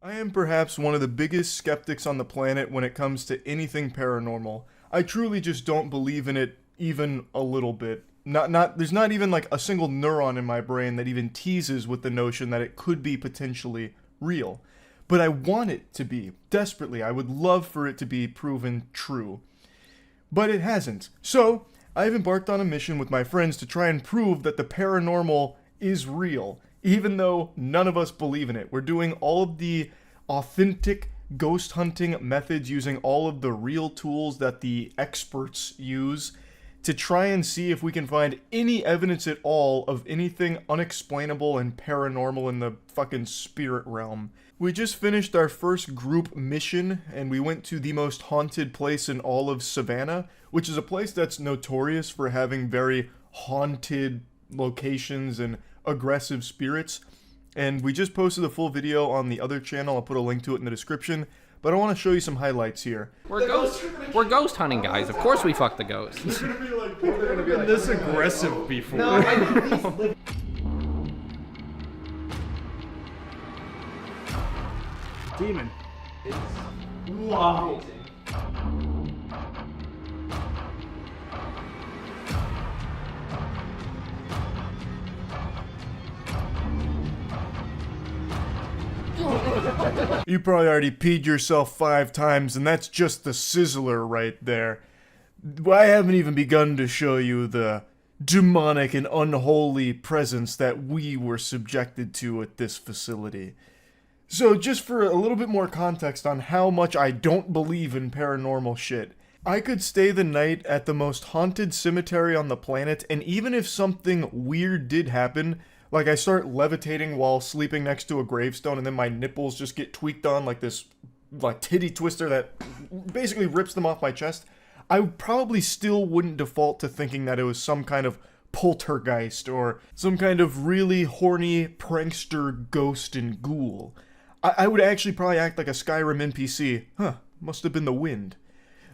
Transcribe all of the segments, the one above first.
I am perhaps one of the biggest skeptics on the planet when it comes to anything paranormal. I truly just don't believe in it even a little bit. There's not even like a single neuron in my brain that even teases with the notion that it could be potentially real. But I want it to be, desperately. I would love for it to be proven true. But it hasn't. So, I've embarked on a mission with my friends to try and prove that the paranormal is real, even though none of us believe in it. We're doing all of the authentic ghost hunting methods using all of the real tools that the experts use to try and see if we can find any evidence at all of anything unexplainable and paranormal in the fucking spirit realm. We just finished our first group mission, and we went to the most haunted place in all of Savannah, which is a place that's notorious for having very haunted locations and aggressive spirits. And we just posted a full video on the other channel. I'll put a link to it in the description. But I want to show you some highlights here. We're ghost hunting guys. Of course we fuck the ghosts. They're gonna be like this aggressive before. Demon. Wow. You probably already peed yourself 5 times, and that's just the sizzler right there. I haven't even begun to show you the demonic and unholy presence that we were subjected to at this facility. So just for a little bit more context on how much I don't believe in paranormal shit, I could stay the night at the most haunted cemetery on the planet, and even if something weird did happen, like I start levitating while sleeping next to a gravestone and then my nipples just get tweaked on like this like titty twister that basically rips them off my chest, I probably still wouldn't default to thinking that it was some kind of poltergeist or some kind of really horny prankster ghost and ghoul. I would actually probably act like a Skyrim NPC. Huh, must have been the wind.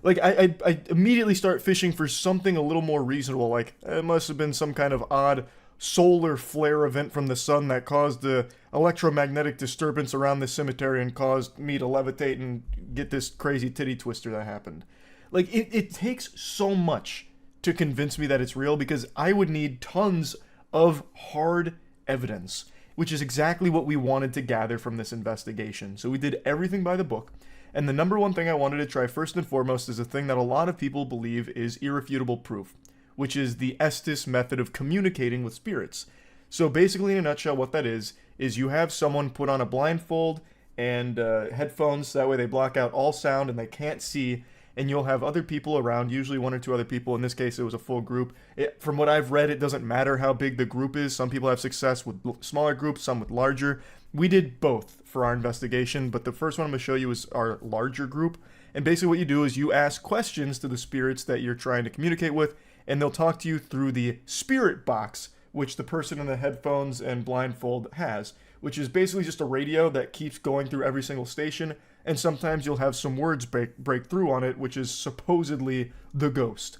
Like, I immediately start fishing for something a little more reasonable, like, it must have been some kind of odd solar flare event from the sun that caused the electromagnetic disturbance around the cemetery and caused me to levitate and get this crazy titty twister that happened. Like, it takes so much to convince me that it's real because I would need tons of hard evidence, which is exactly what we wanted to gather from this investigation. So we did everything by the book, and the number one thing I wanted to try first and foremost is a thing that a lot of people believe is irrefutable proof, which is the Estes method of communicating with spirits. So basically, in a nutshell, what that is you have someone put on a blindfold and headphones, that way they block out all sound and they can't see, and you'll have other people around, usually 1 or 2 other people. In this case, it was a full group. From what I've read, it doesn't matter how big the group is. Some people have success with smaller groups, some with larger. We did both for our investigation, but the first one I'm going to show you is our larger group. And basically what you do is you ask questions to the spirits that you're trying to communicate with, and they'll talk to you through the spirit box, which the person in the headphones and blindfold has, which is basically just a radio that keeps going through every single station, and sometimes you'll have some words break through on it, which is supposedly the ghost.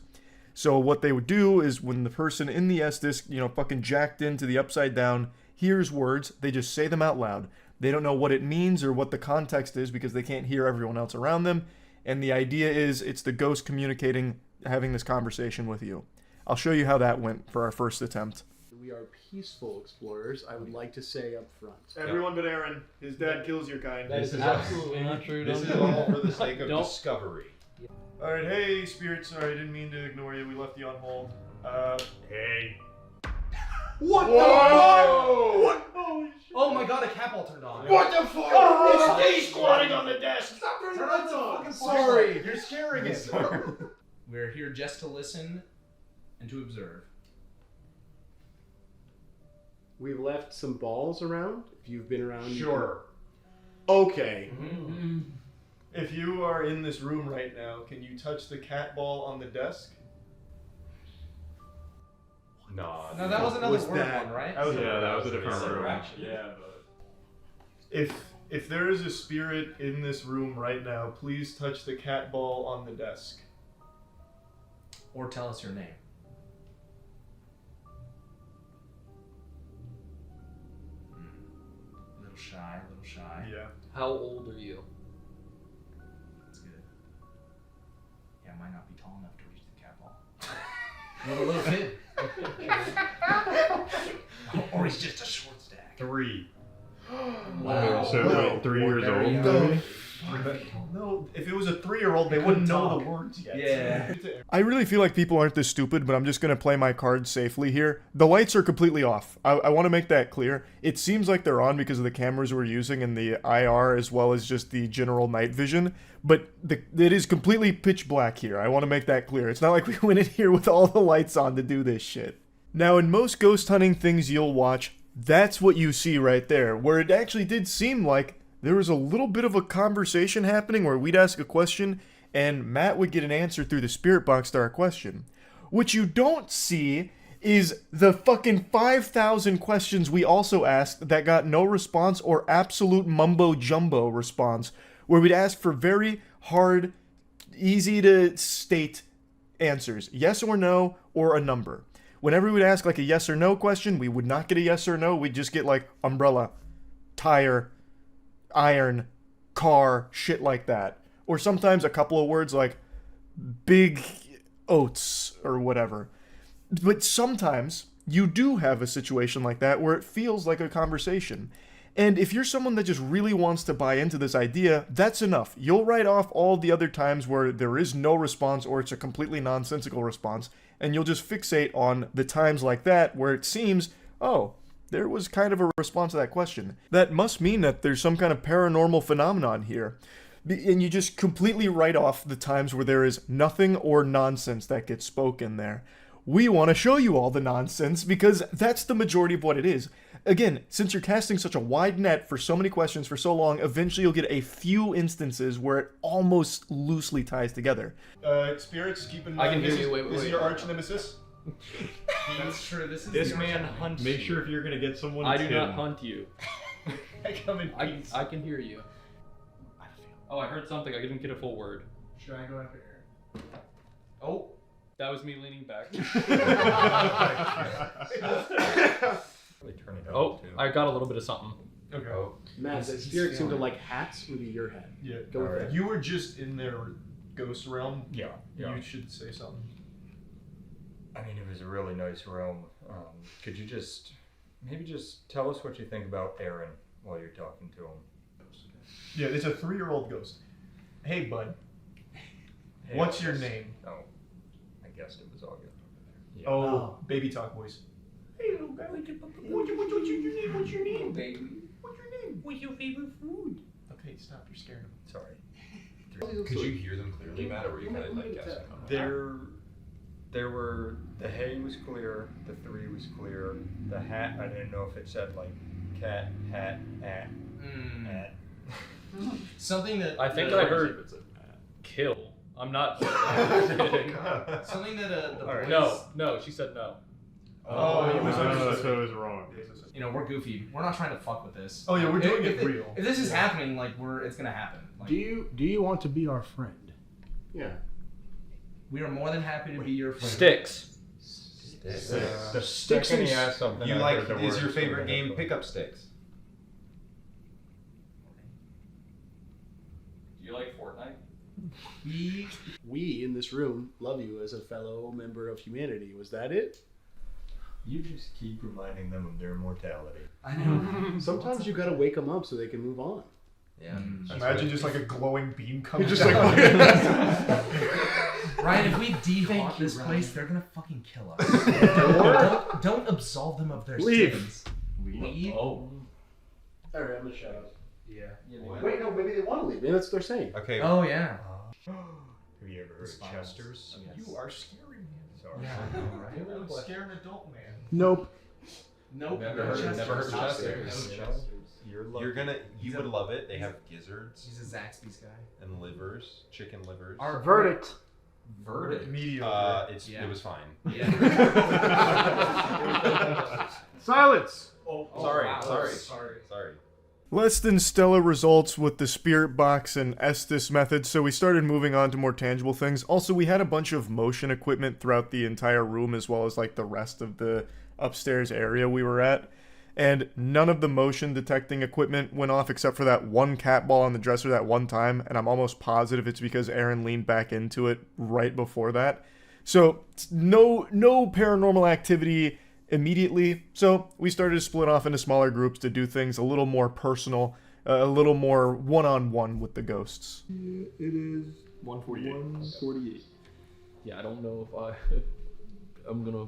So what they would do is when the person in the Estes, fucking jacked into the upside down, hears words, they just say them out loud. They don't know what it means or what the context is because they can't hear everyone else around them, and the idea is it's the ghost communicating, having this conversation with you. I'll show you how that went for our first attempt. We are peaceful explorers, I would like to say up front. Everyone but Aaron. His dad kills your kind. That is absolutely not true. This is all for the sake of discovery. Alright, hey, Spirit, sorry, I didn't mean to ignore you. We left you on hold. Hey. What Whoa! the fuck? What? Oh my god, a cap all turned on. What the fuck? It's me squatting on the desk. Stop turning the lights on. Sorry, you're scaring us. We're here just to listen and to observe. We've left some balls around, if you've been around. Sure. Okay. If you are in this room right now, can you touch the cat ball on the desk? No, that was another was word that? one, right? That was that was a different room. Yeah, but if there is a spirit in this room right now, please touch the cat ball on the desk. Or tell us your name. Little shy. Yeah. How old are you? That's good. Yeah, I might not be tall enough to reach the cat ball. Little kid. Or he's just a short stack. 3. Wow. So wait, 3 years Very old, young. maybe? No, if it was a 3-year-old, they wouldn't know the words yet. Yeah. I really feel like people aren't this stupid, but I'm just gonna play my cards safely here. The lights are completely off. I want to make that clear. It seems like they're on because of the cameras we're using and the IR as well as just the general night vision, but it is completely pitch black here. I want to make that clear. It's not like we went in here with all the lights on to do this shit. Now, in most ghost hunting things you'll watch, that's what you see right there, where it actually did seem like there was a little bit of a conversation happening where we'd ask a question and Matt would get an answer through the spirit box to our question. What you don't see is the fucking 5,000 questions we also asked that got no response or absolute mumbo jumbo response, where we'd ask for very hard, easy to state answers, yes or no, or a number. Whenever we would ask like a yes or no question, we would not get a yes or no, we'd just get like umbrella, tire, iron, car, shit like that. Or sometimes a couple of words like big oats or whatever. But sometimes you do have a situation like that where it feels like a conversation. And if you're someone that just really wants to buy into this idea, that's enough. You'll write off all the other times where there is no response or it's a completely nonsensical response, and you'll just fixate on the times like that where it seems, oh, there was kind of a response to that question. That must mean that there's some kind of paranormal phenomenon here. And you just completely write off the times where there is nothing or nonsense that gets spoken there. We want to show you all the nonsense because that's the majority of what it is. Again, since you're casting such a wide net for so many questions for so long, eventually you'll get a few instances where it almost loosely ties together. Spirits, keep in I mind, can hear this you. is- Wait, this is wait. your arch nemesis. That's true. This is This the man archetype. hunts Make you. sure if you're gonna get someone, I it's do not him. hunt you. I come in peace. I can hear you. Oh, I heard something. I didn't get a full word. Should I go after Aaron? Oh. That was me leaning back. Oh, I got a little bit of something. Okay. Matt, the spirits seem to like hats would be your hat. Yeah. Go with that. You were just in their ghost realm. Yeah. You should say something. I mean, it was a really nice realm. Could you maybe tell us what you think about Aaron while you're talking to him? Yeah, it's a 3-year-old ghost. Hey, bud. Hey, What's your August. name? Oh, I guessed it was August. Yeah. Oh, baby talk voice. Hey, little guy. What's your name, baby? What's your name? What's your favorite food? Okay, stop. You're scaring him. Sorry. Could you hear them clearly, Matt, or were you kind of like guessing? There were, the hay was clear, the 3 was clear, the hat, I didn't know if it said like cat, hat, at. Something that I think that- I heard kill. I'm not kidding. something that the boys, No, she said no. Oh, you no, misunderstood. so it was wrong. You know, we're goofy. We're not trying to fuck with this. Oh, yeah, we're doing If- it real. If this is happening, like it's gonna happen. Like, Do you want to be our friend? Yeah. we are more than happy to be your friend. Sticks. The Sticks second and he asked something, You I like, heard the is word your favorite sort of game echo. pickup sticks? Do you like Fortnite? We in this room love you as a fellow member of humanity. Was that it? You just keep reminding them of their mortality. I know. Sometimes you gotta wake them up so they can move on. Yeah. that's Imagine good. just like a glowing beam coming Just down. Ryan, if we Thank de-haunt you, this Ryan. place, they're gonna fucking kill us. don't absolve them of their Leave. sins. Leave. Oh. Alright, I'm gonna shut up. Yeah. Wait, no, maybe they want to leave. Maybe that's what they're saying. Okay. Oh yeah. Have you ever heard of Spirals. Chester's? You are scaring me. Sorry. Yeah, I know, right? You're gonna scare an adult man. Nope. Nope. Never no heard- Chester's. never heard of No Chester's. Chester's. You know, you're lucky. You're gonna, you He's would a- love it. They have gizzards He's a Zaxby's guy. and livers, chicken livers. Our Verdict. verdict. Mediocre. It was fine. Yeah. Silence. Oh, Sorry, wow. sorry. Sorry. Less than stellar results with the spirit box and Estes method, so we started moving on to more tangible things. Also, we had a bunch of motion equipment throughout the entire room as well as like the rest of the upstairs area we were at. and none of the motion detecting equipment went off except for that one cat ball on the dresser that one time, and I'm almost positive it's because Aaron leaned back into it right before that. So no paranormal activity immediately, so we started to split off into smaller groups to do things a little more personal, a little more one-on-one with the ghosts. It is 148. Yeah, I don't know if I'm gonna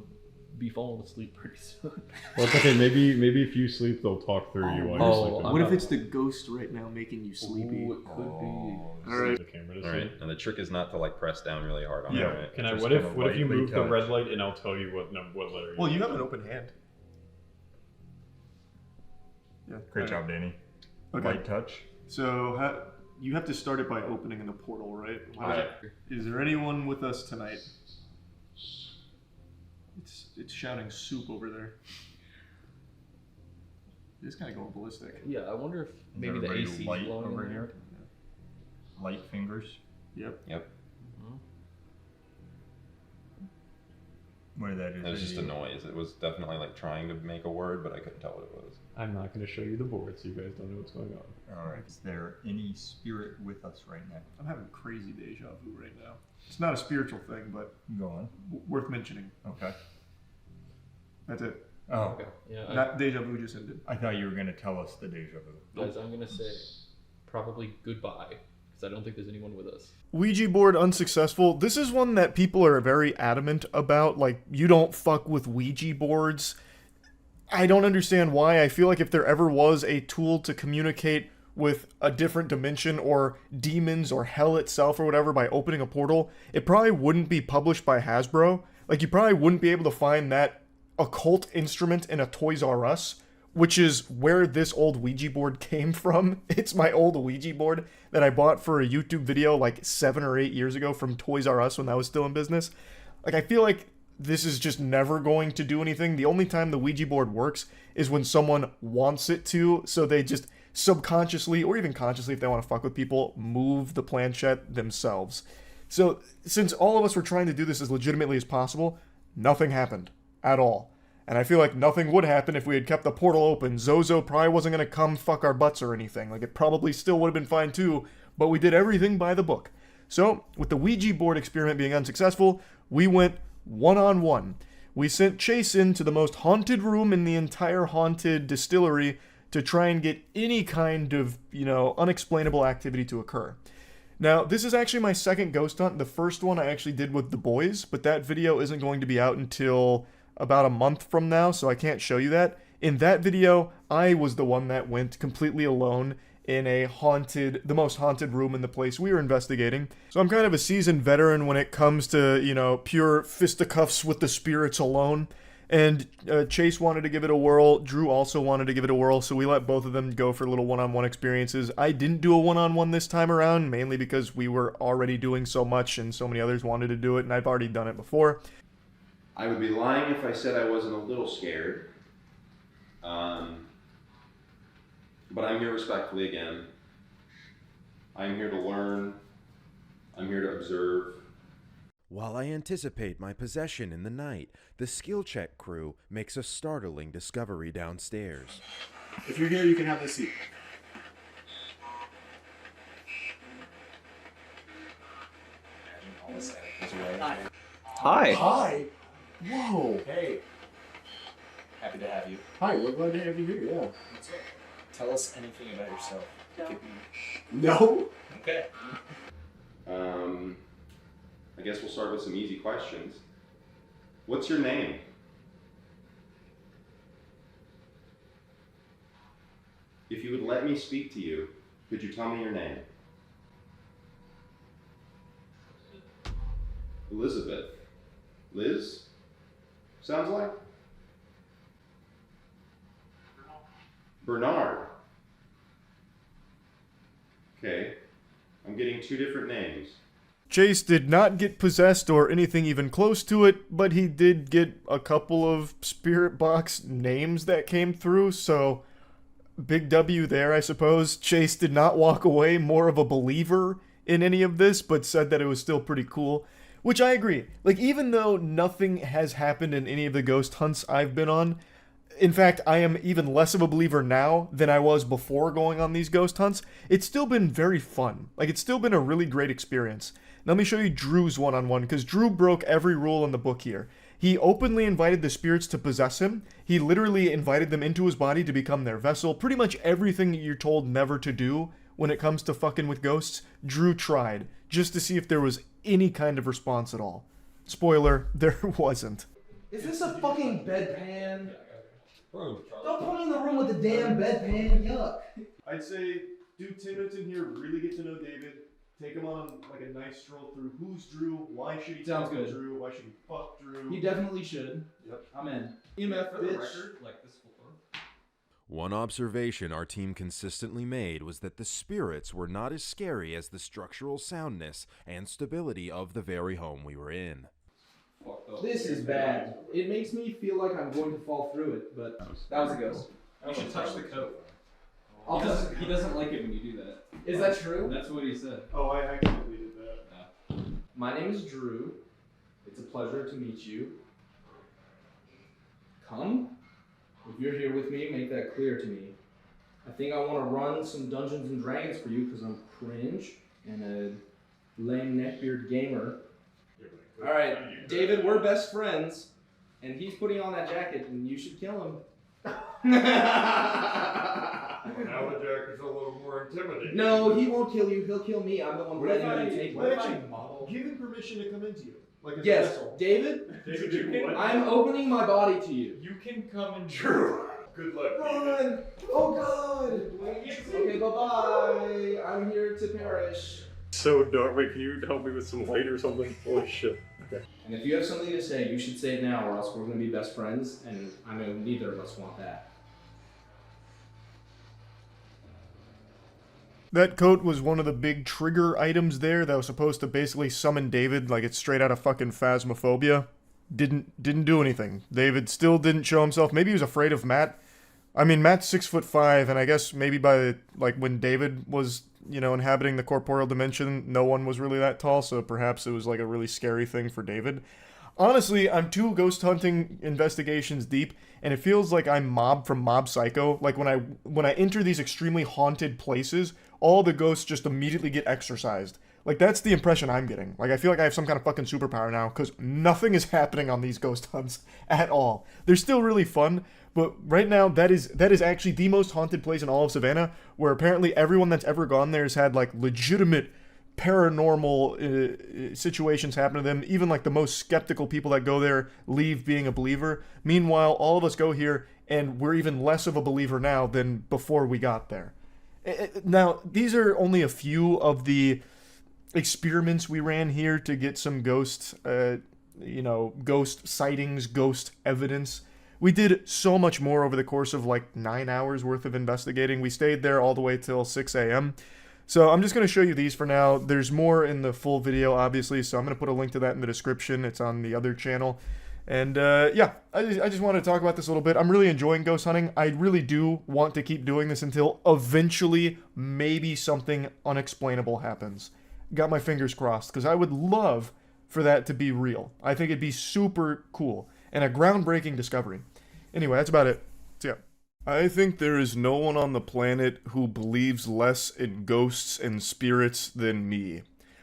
be falling asleep pretty soon. Well, it's okay. Maybe if you sleep, they'll talk through you while you're sleeping. What if it's the ghost right now making you sleepy? Ooh, it could be. All right. The camera to All right, see. and the trick is not to like press down really hard on it. Yeah. Right? Can I? Just What if kinda you lightly move the touch. red light and I'll tell you what letter? Well, you have an open hand. Yeah. Great job, Danny. Okay. Light touch. So you have to start it by opening the portal, right? Alright. Is there anyone with us tonight? It's shouting soup over there. It's kind of going ballistic. Yeah, I wonder if maybe the everybody AC is light blowing over in here? here. Light fingers. Yep. What did that do? It was just a noise. It was definitely like trying to make a word, but I couldn't tell what it was. I'm not going to show you the board, so you guys don't know what's going on. All right. Is there any spirit with us right now? I'm having crazy deja vu right now. It's not a spiritual thing, but Go on. worth mentioning. Okay. That's it. Oh, Okay. Yeah, That deja vu just ended. I thought you were going to tell us the deja vu. guys, I'm gonna say probably goodbye because I don't think there's anyone with us. Ouija board unsuccessful. This is one that people are very adamant about. Like, you don't fuck with Ouija boards. I don't understand why. I feel like if there ever was a tool to communicate with a different dimension or demons or hell itself or whatever by opening a portal, it probably wouldn't be published by Hasbro. Like, you probably wouldn't be able to find that occult instrument in a Toys R Us, which is where this old Ouija board came from. It's my old Ouija board that I bought for a YouTube video like 7 or 8 years ago from Toys R Us when that was still in business. Like, I feel like this is just never going to do anything. The only time the Ouija board works is when someone wants it to, so they just subconsciously, or even consciously if they want to fuck with people, move the planchette themselves. So, since all of us were trying to do this as legitimately as possible, nothing happened at all. And I feel like nothing would happen if we had kept the portal open. Zozo probably wasn't going to come fuck our butts or anything. Like, it probably still would have been fine too, but we did everything by the book. So, with the Ouija board experiment being unsuccessful, we went one-on-one. We sent Chase into the most haunted room in the entire haunted distillery to try and get any kind of, unexplainable activity to occur. Now, this is actually my second ghost hunt. The first one I actually did with the boys, but that video isn't going to be out until about a month from now, so I can't show you that. In that video, I was the one that went completely alone in the most haunted room in the place we were investigating. So I'm kind of a seasoned veteran when it comes to, pure fisticuffs with the spirits alone. And Chase wanted to give it a whirl. Drew also wanted to give it a whirl, so we let both of them go for little one-on-one experiences. I didn't do a one-on-one this time around, mainly because we were already doing so much and so many others wanted to do it, and I've already done it before. I would be lying if I said I wasn't a little scared. But I'm here respectfully again. I'm here to learn. I'm here to observe. While I anticipate my possession in the night, the skill check crew makes a startling discovery downstairs. If you're here, you can have this seat. Hi. Hi. Whoa. Hey. Happy to have you. Hi, we're glad to have you here, yeah. Tell us anything about yourself. No? Okay. I guess we'll start with some easy questions. What's your name? If you would let me speak to you, could you tell me your name? Elizabeth. Liz? Sounds like? Bernard. Okay. I'm getting two different names. Chase did not get possessed or anything even close to it, but he did get a couple of spirit box names that came through, so big W there, I suppose. Chase did not walk away more of a believer in any of this, but said that it was still pretty cool, which I agree. Like, even though nothing has happened in any of the ghost hunts I've been on, in fact, I am even less of a believer now than I was before going on these ghost hunts. It's still been very fun. Like, it's still been a really great experience. Now, let me show you Drew's one-on-one, because Drew broke every rule in the book here. He openly invited the spirits to possess him. He literally invited them into his body to become their vessel. Pretty much everything that you're told never to do when it comes to fucking with ghosts, Drew tried, just to see if there was any kind of response at all. Spoiler, there wasn't. Is this a fucking bedpan? Bro, don't put me in the room with the damn bedpan, yuck. I'd say do 10 minutes in here, really get to know David, take him on like a nice stroll through who's Drew, why should he Sounds talk good. to Drew, why should he fuck Drew. He definitely should. Yep. I'm in. EMF, bitch. Like this floor. One observation our team consistently made was that the spirits were not as scary as the structural soundness and stability of the very home we were in. This is bad. It makes me feel like I'm going to fall through it, but that was a ghost. You should touch the coat. He doesn't like it when you do that. Is that true? That's what he said. Oh, I accidentally did that. My name is Drew. It's a pleasure to meet you. Come. If you're here with me, make that clear to me. I think I want to run some Dungeons and Dragons for you because I'm cringe and a lame neckbeard gamer. Alright, David, we're best friends, and he's putting on that jacket, and you should kill him. Now the jacket's a little more intimidating. No, he won't kill you. He'll kill me. I'm the one letting him take What if me. I give him permission to come into you? Like as a Yes, vessel? David, David, you can, I'm opening my body to you. you can come and Drew. Good luck. Run! Oh God! Okay, bye-bye. I'm here to perish. So dark. Wait, can you help me with some light or something? Holy shit. Okay. And if you have something to say, you should say it now, or else we're going to be best friends, and I know neither of us want that. That coat was one of the big trigger items there that was supposed to basically summon David like it's straight out of fucking Phasmophobia. Didn't do anything. David still didn't show himself. Maybe he was afraid of Matt. I mean, Matt's 6'5", and I guess maybe by like when David was, you know, inhabiting the corporeal dimension, no one was really that tall, so perhaps it was like a really scary thing for David. Honestly, I'm 2 ghost hunting investigations deep, and it feels like I'm Mob from Mob Psycho. Like when I enter these extremely haunted places, all the ghosts just immediately get exorcised. Like, that's the impression I'm getting. Like, I feel like I have some kind of fucking superpower now, because nothing is happening on these ghost hunts at all. They're still really fun, but right now, that is actually the most haunted place in all of Savannah, where apparently everyone that's ever gone there has had, like, legitimate paranormal situations happen to them. Even, like, the most skeptical people that go there leave being a believer. Meanwhile, all of us go here, and we're even less of a believer now than before we got there. Now, these are only a few of the experiments we ran here to get some ghost, ghost sightings, ghost evidence. We did so much more over the course of like 9 hours worth of investigating. We stayed there all the way till 6 a.m. So I'm just going to show you these for now. There's more in the full video, obviously, so I'm going to put a link to that in the description. It's on the other channel. And yeah, I just want to talk about this a little bit. I'm really enjoying ghost hunting. I really do want to keep doing this until eventually maybe something unexplainable happens. Got my fingers crossed, because I would love for that to be real. I think it'd be super cool and a groundbreaking discovery. Anyway, that's about it. So yeah. I think there is no one on the planet who believes less in ghosts and spirits than me.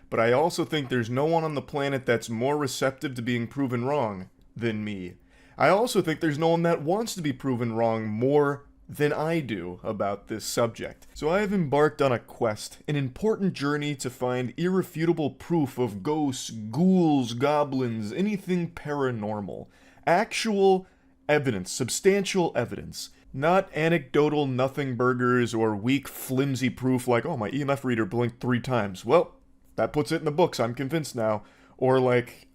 But I also think there's no one on the planet that's more receptive to being proven wrong than me. I also think there's no one that wants to be proven wrong more than I do about this subject. So I have embarked on a quest, an important journey to find irrefutable proof of ghosts, ghouls, goblins, anything paranormal. Actual evidence, substantial evidence. Not anecdotal nothing burgers or weak, flimsy proof like, oh, my EMF reader blinked 3 times. Well, that puts it in the books, I'm convinced now. Or like,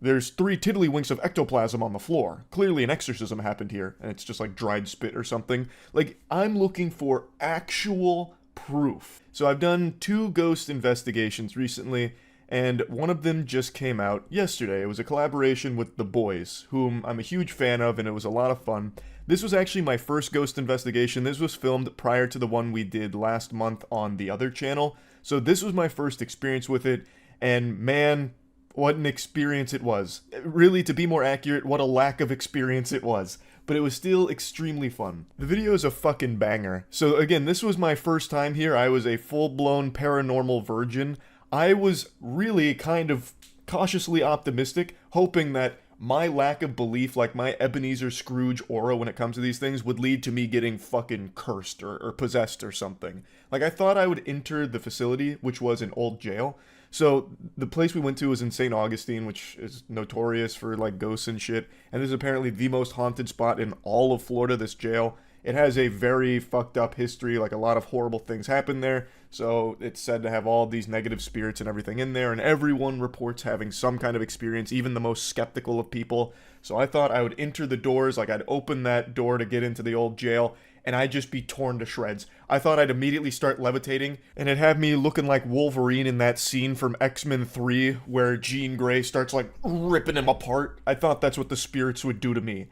there's 3 tiddlywinks of ectoplasm on the floor. Clearly an exorcism happened here, and it's just like dried spit or something. Like, I'm looking for actual proof. So I've done 2 ghost investigations recently, and one of them just came out yesterday. It was a collaboration with The Boys, whom I'm a huge fan of, and it was a lot of fun. This was actually my first ghost investigation. This was filmed prior to the one we did last month on the other channel. So this was my first experience with it, and man, what an experience it was. Really, to be more accurate, what a lack of experience it was. but it was still extremely fun. The video is a fucking banger. So again, this was my first time here. I was a full-blown paranormal virgin. I was really kind of cautiously optimistic, hoping that my lack of belief, like my Ebenezer Scrooge aura when it comes to these things, would lead to me getting fucking cursed or possessed or something. Like, I thought I would enter the facility, which was an old jail. So, the place we went to was in St. Augustine, which is notorious for, like, ghosts and shit. And this is apparently the most haunted spot in all of Florida, this jail. It has a very fucked up history, like a lot of horrible things happen there. So it's said to have all these negative spirits and everything in there, and everyone reports having some kind of experience, even the most skeptical of people. So I thought I would enter the doors, like I'd open that door to get into the old jail, and I'd just be torn to shreds. I thought I'd immediately start levitating, and it'd have me looking like Wolverine in that scene from X-Men 3, where Jean Grey starts like ripping him apart. I thought that's what the spirits would do to me.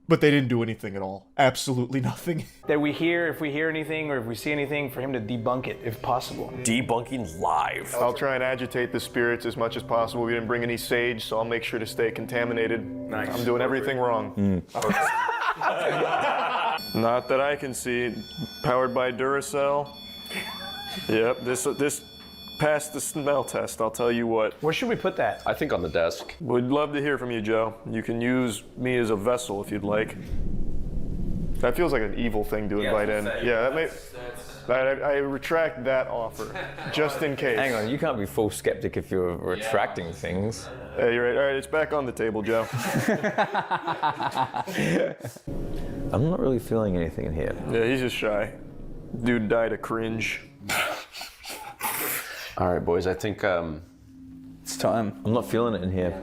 But they didn't do anything at all. Absolutely nothing. That we hear, if we hear anything or if we see anything, for him to debunk it if possible. Debunking live. I'll try and agitate the spirits as much as possible. We didn't bring any sage, so I'll make sure to stay contaminated. Nice. I'm doing everything wrong. Not that I can see. Powered by Duracell. Yep, this passed the smell test, I'll tell you what. Where should we put that? I think on the desk. Would love to hear from you, Joe. You can use me as a vessel if you'd like. That feels like an evil thing to invite in. Yeah, I retract that offer, just in case. Hang on, you can't be full skeptic if you're retracting things. Yeah, you're right. All right, it's back on the table, Joe. I'm not really feeling anything in here. Yeah, he's just shy. Dude died of cringe. All right, boys, I think it's time. I'm not feeling it in here.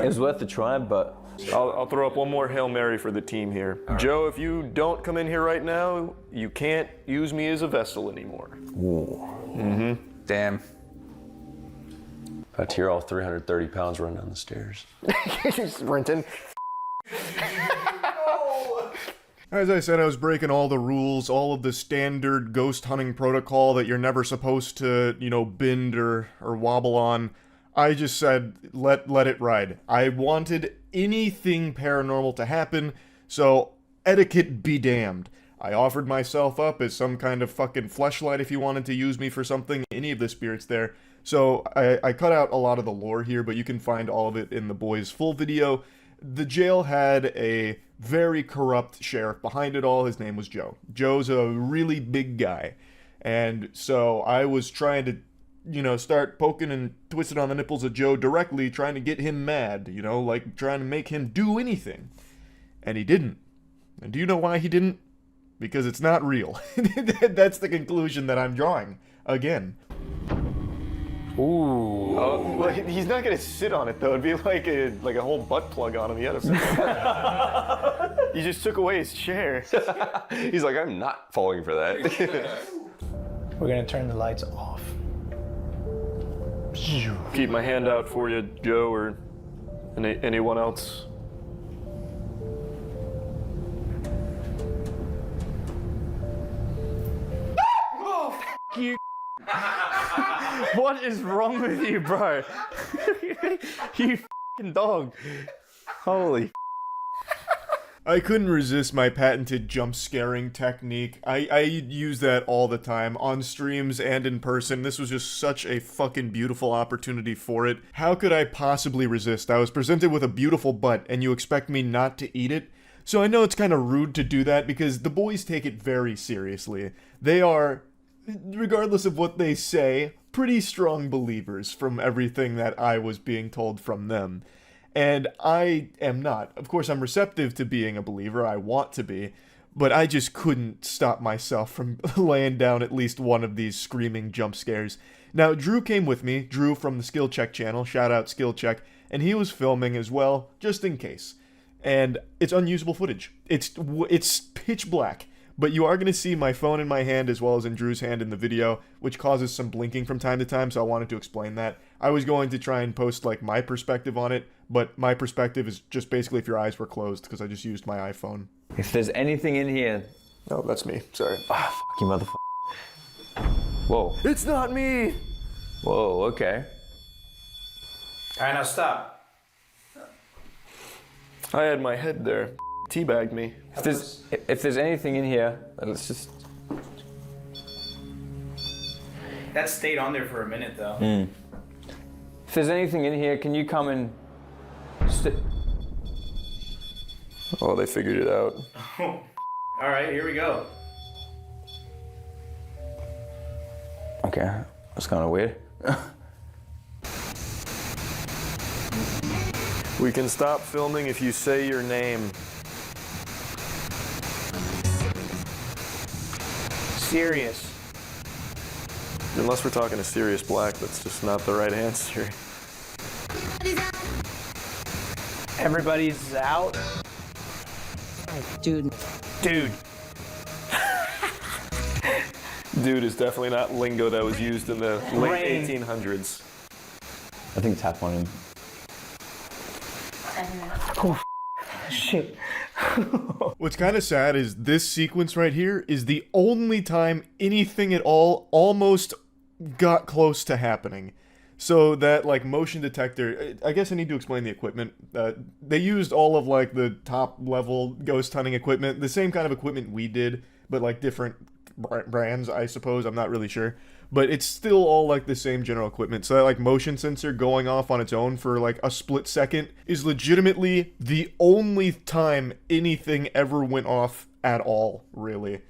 It was worth the try, but... I'll throw up one more Hail Mary for the team here. Joe, if you don't come in here right now, you can't use me as a vessel anymore. Ooh. Mm-hmm. Damn. If I hear all 330 pounds run down the stairs. Sprinting. As I said, I was breaking all the rules, all of the standard ghost hunting protocol that you're never supposed to, bend or wobble on. I just said, let it ride. I wanted anything paranormal to happen, so etiquette be damned. I offered myself up as some kind of fucking fleshlight if you wanted to use me for something, any of the spirits there. So I cut out a lot of the lore here, but you can find all of it in the boys' full video. The jail had a very corrupt sheriff behind it all. His name was Joe. Joe's a really big guy. And so I was trying to, start poking and twisting on the nipples of Joe directly, trying to get him mad, like trying to make him do anything. And he didn't. And do you know why he didn't? Because it's not real. That's the conclusion that I'm drawing. Again. Ooh. Oh, well, he's not gonna sit on it though. It'd be like a whole butt plug on him. He had to You just took away his chair. He's like, I'm not falling for that. We're gonna turn the lights off. Keep my hand out for you, Joe, or anyone else. Oh, f you. What is wrong with you, bro? You f***ing dog. Holy. I couldn't resist my patented jump scaring technique. I use that all the time, on streams and in person. This was just such a fucking beautiful opportunity for it. How could I possibly resist? I was presented with a beautiful butt, and you expect me not to eat it? So I know it's kind of rude to do that, because the boys take it very seriously. They are, regardless of what they say, pretty strong believers from everything that I was being told from them. And I am not. Of course, I'm receptive to being a believer. I want to be. But I just couldn't stop myself from laying down at least one of these screaming jump scares. Now, Drew came with me. Drew from the Skill Check channel. Shout out Skill Check. And he was filming as well, just in case. And it's unusable footage. It's pitch black. But you are going to see my phone in my hand as well as in Drew's hand in the video, which causes some blinking from time to time, so I wanted to explain that. I was going to try and post my perspective on it, but my perspective is just basically if your eyes were closed, because I just used my iPhone. If there's anything in here... Oh, that's me. Sorry. Ah, fuck you, motherfucker. Whoa. It's not me! Whoa, okay. Alright, now stop. I had my head there. teabagged me. If there's anything in here, let's just. That stayed on there for a minute though. If there's anything in here, can you come and? Oh, they figured it out. All right, here we go. Okay, that's kind of weird. We can stop filming if you say your name. Serious. Unless we're talking to Sirius Black, that's just not the right answer. Everybody's out. Dude. Dude. Dude is definitely not lingo that was used in the late 1800s. I think tap on him. Oh, shit. What's kind of sad is this sequence right here is the only time anything at all almost got close to happening. So that, like, motion detector, I guess I need to explain the equipment. They used all of, like, the top-level ghost hunting equipment, the same kind of equipment we did, but, like, different brands, I suppose. I'm not really sure. But it's still all, like, the same general equipment. So that, like, motion sensor going off on its own for, like, a split second is legitimately the only time anything ever went off at all, really.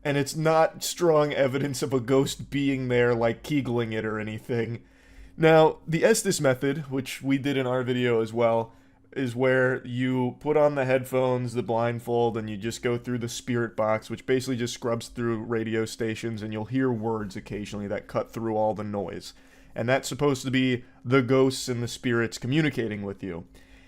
And it's not strong evidence of a ghost being there, like, keegling it or anything. Now, the Estes method, which we did in our video as well, is where you put on the headphones, the blindfold, and you just go through the spirit box, which basically just scrubs through radio stations, and you'll hear words occasionally that cut through all the noise. And that's supposed to be the ghosts and the spirits communicating with you.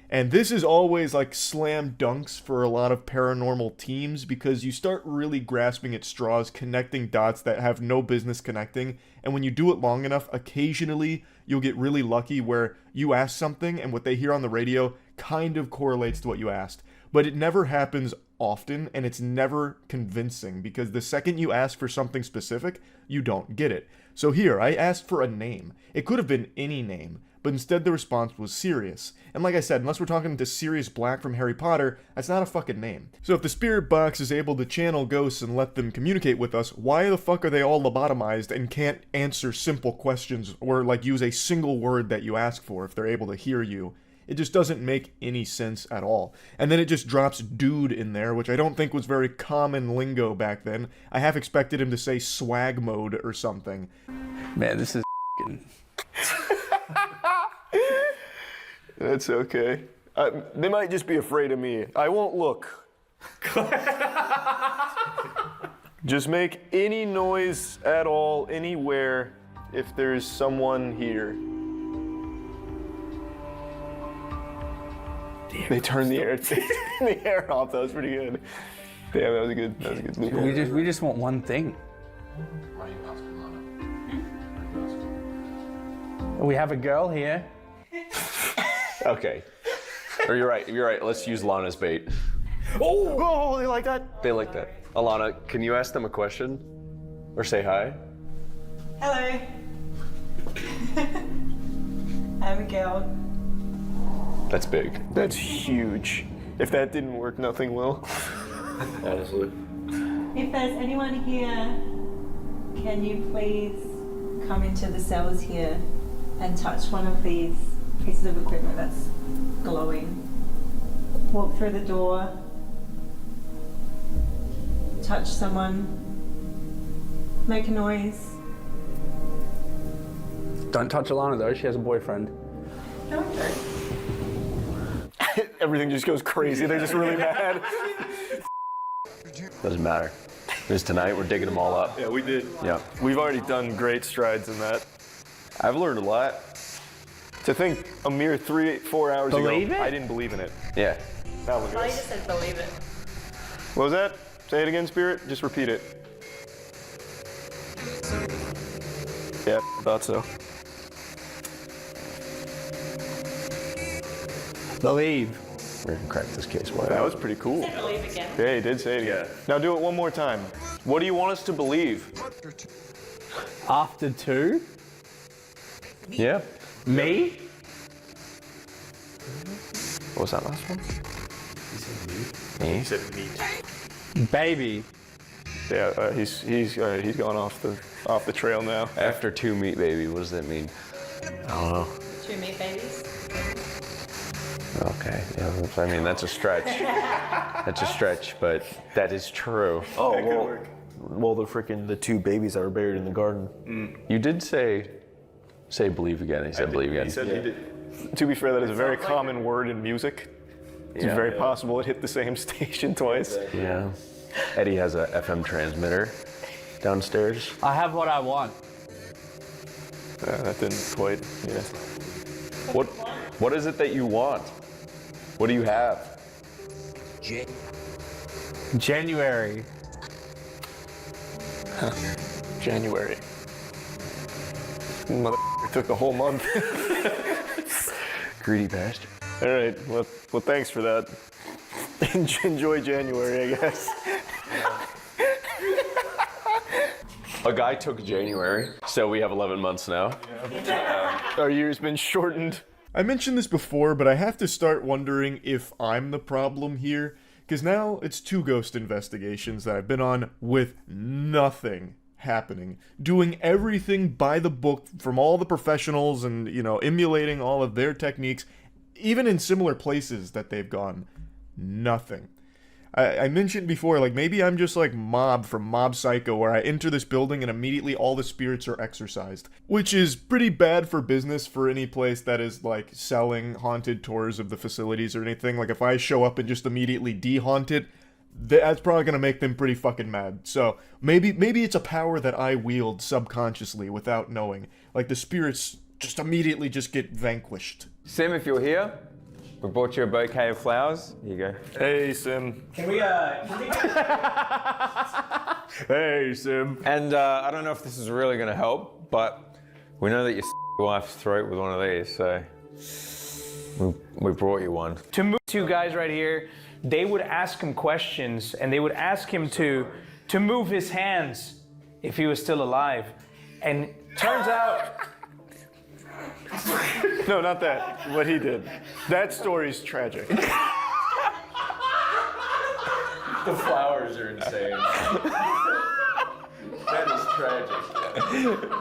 And this is always like slam dunks for a lot of paranormal teams because you start really grasping at straws, connecting dots that have no business connecting. And when you do it long enough, occasionally you'll get really lucky where you ask something and what they hear on the radio kind of correlates to what you asked. But it never happens often and it's never convincing because the second you ask for something specific, you don't get it. So here, I asked for a name. It could have been any name, but instead the response was Sirius. And like I said, unless we're talking to Sirius Black from Harry Potter, that's not a fucking name. So if the spirit box is able to channel ghosts and let them communicate with us, why the fuck are they all lobotomized and can't answer simple questions or like use a single word that you ask for if they're able to hear you? It just doesn't make any sense at all. And then it just drops dude in there, which I don't think was very common lingo back then. I half expected him to say swag mode or something. Man, this is That's okay. They might just be afraid of me. I won't look. Just make any noise at all, anywhere, if there's someone here. Damn, they turned the air off. That was pretty good. Damn, that was a good. That was a good loophole. We just want one thing. We have a girl here. Okay. Or you're right. You're right. Let's use Lana's bait. Oh, they like that? They like that. Alana, can you ask them a question? Or say hi? Hello. I'm a girl. That's big. That's huge. If that didn't work, nothing will. Honestly. If there's anyone here, can you please come into the cells here and touch one of these pieces of equipment that's glowing? Walk through the door, touch someone, make a noise. Don't touch Alana though, she has a boyfriend. Don't. Everything just goes crazy. They're just really mad. Doesn't matter. Because tonight we're digging them all up. Yeah, we did. Yeah. We've already done great strides in that. I've learned a lot. To think a mere 3-4 hours Believe ago, it? I didn't believe in it. Yeah. Now look at I this. just said believe it. What was that? Say it again, Spirit. Just repeat it. Yeah, thought so. Believe. We're gonna crack this case wide. That was pretty cool. Say believe again. Yeah, he did say it again. Now do it one more time. What do you want us to believe? After 2? Yeah. Me? What was that last one? Me? He said meat. Baby. Yeah, he's gone off the trail now. After 2 meat baby, what does that mean? I don't know. 2 meat babies. Okay, yeah, I mean, that's a stretch. That's a stretch, but that is true. Oh, well, the 2 babies that were buried in the garden. You did say believe again. He said believe again. He said he did. To be fair, that is a very common word in music. It's very possible it hit the same station twice. Yeah. Eddie has a FM transmitter downstairs. I have what I want. That didn't quite, yeah. What is it that you want? What do you have? January. January. Mother took a whole month. Greedy bastard. All right, well, thanks for that. Enjoy January, I guess. A guy took January, so we have 11 months now. Our year's been shortened. I mentioned this before, but I have to start wondering if I'm the problem here, because now it's 2 ghost investigations that I've been on with nothing happening, doing everything by the book from all the professionals and, emulating all of their techniques, even in similar places that they've gone. Nothing. I mentioned before, like, maybe I'm just like Mob from Mob Psycho, where I enter this building and immediately all the spirits are exorcised. Which is pretty bad for business for any place that is, like, selling haunted tours of the facilities or anything. Like, if I show up and just immediately de-haunt it, that's probably gonna make them pretty fucking mad. So, maybe it's a power that I wield subconsciously without knowing. Like, the spirits just immediately just get vanquished. Sim, if you're here, we brought you a bouquet of flowers. Here you go. Hey, Sim. Can we Hey, Sim. And I don't know if this is really going to help, but we know that your wife's throat with one of these, so we brought you one. To move 2 guys right here, they would ask him questions, and they would ask him to move his hands if he was still alive. And turns out... No, not that. What he did. That story's tragic. The flowers are insane. That is tragic.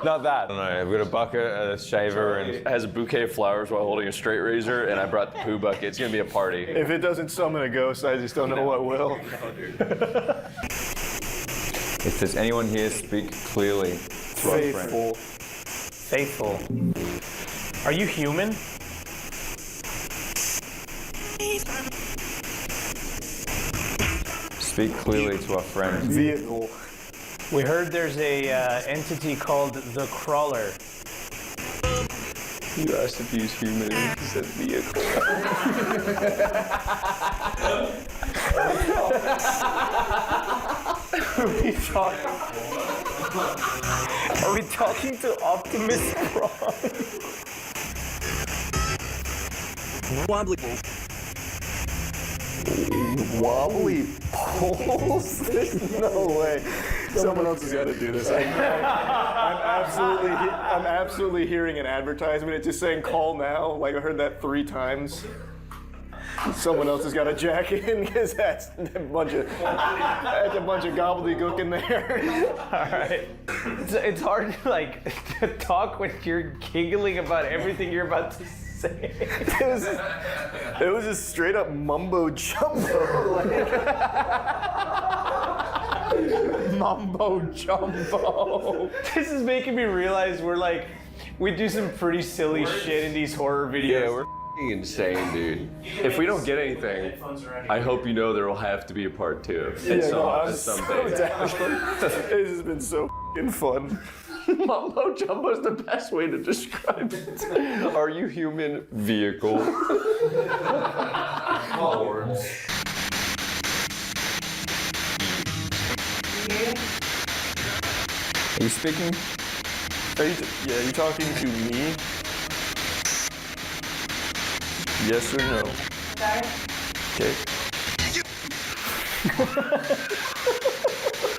Not that. I don't know. I've got a bucket, a shaver, and it has a bouquet of flowers while holding a straight razor, and I brought the poo bucket. It's gonna be a party. If it doesn't summon a ghost, I just don't know what will. If there's anyone here, speak clearly. Faithful. Faithful. Are you human? Speak clearly to our friend. Vehicle. We heard there's a entity called the Crawler. You asked if he's human and he said vehicle. Are we talking to Optimus Prime? Wobbly poles? There's no way. Someone else has got to do this. I'm absolutely hearing an advertisement. It's just saying call now. Like I heard that 3 times. Someone else has got to jack in because that's a bunch of gobbledygook in there. All right. It's hard to talk when you're giggling about everything you're about to say. It was just straight up mumbo jumbo. Mumbo jumbo. This is making me realize we do some pretty silly shit in these horror videos. Yeah, we're insane, dude. If we don't get anything, I hope you know there will have to be a part 2 at some so day. down. This has been so f***ing fun. Mumbo jumbo is the best way to describe it. Are you human? Vehicle. Are you speaking? Are you talking to me? Yes or no? Okay.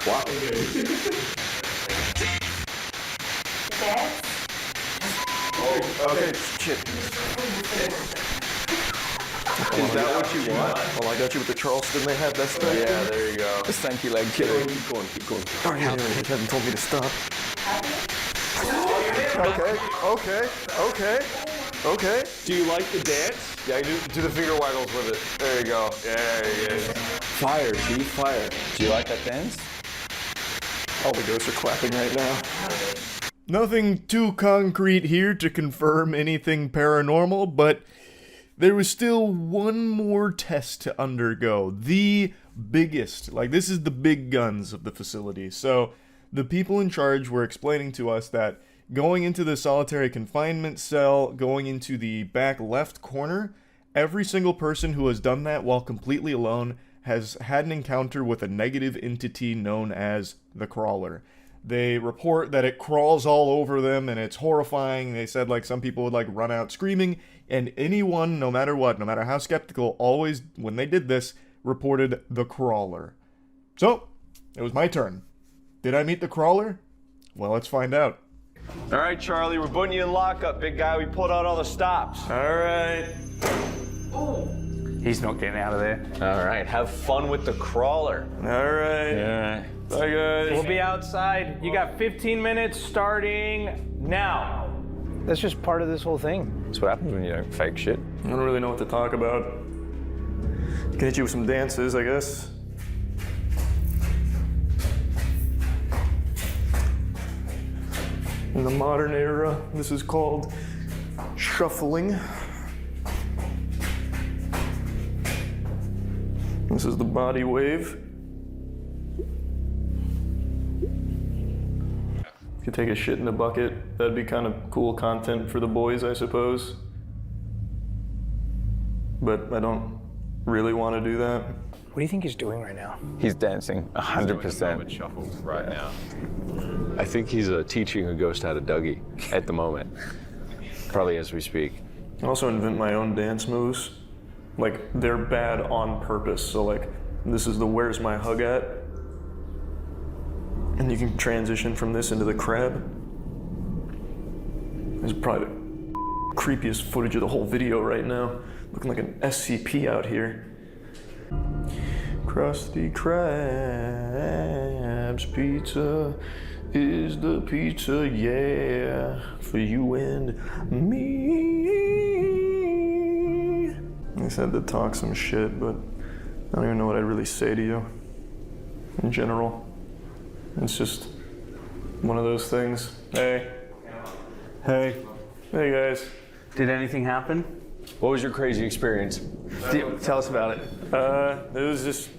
Wow. Oh, okay, shit. Is that what you want? Well, I got you with the Charleston they had. That's right. Yeah, there you go. Stanky leg killer. Keep going. All right, you haven't told me to stop. Okay. Do you like the dance? Yeah, do the finger waggles with it. There you go. Yeah. Fire, Chief, fire. Do you like that dance? All the ghosts are clapping right now. Nothing too concrete here to confirm anything paranormal, but there was still one more test to undergo. The biggest. Like, this is the big guns of the facility. So, the people in charge were explaining to us that going into the solitary confinement cell, going into the back left corner, every single person who has done that while completely alone has had an encounter with a negative entity known as the Crawler. They report that it crawls all over them and it's horrifying. They said like some people would like run out screaming, and anyone, no matter what, no matter how skeptical, always, when they did this, reported the Crawler. So, it was my turn. Did I meet the Crawler? Well, let's find out. All right, Charlie, we're putting you in lockup, big guy. We pulled out all the stops. All right. He's not getting out of there. All right, have fun with the Crawler. All right. Yeah. Bye, guys. We'll be outside. You got 15 minutes starting now. That's just part of this whole thing. That's what happens when you don't fake shit. I don't really know what to talk about. Can hit you with some dances, I guess. In the modern era, this is called shuffling. This is the body wave. You could take a shit in a bucket. That'd be kind of cool content for the boys, I suppose. But I don't really want to do that. What do you think he's doing right now? He's dancing 100%. Shuffles right now. I think he's teaching a ghost how to Dougie at the moment. Probably as we speak. I also invent my own dance moves. Like, they're bad on purpose. So like, this is the where's my hug at? And you can transition from this into the crab. This is probably the creepiest footage of the whole video right now. Looking like an SCP out here. Krusty Krab's pizza is the pizza, yeah, for you and me. They said to talk some shit, but I don't even know what I'd really say to you in general. It's just one of those things. Hey. Hey guys. Did anything happen? What was your crazy experience? Tell us about it. It was just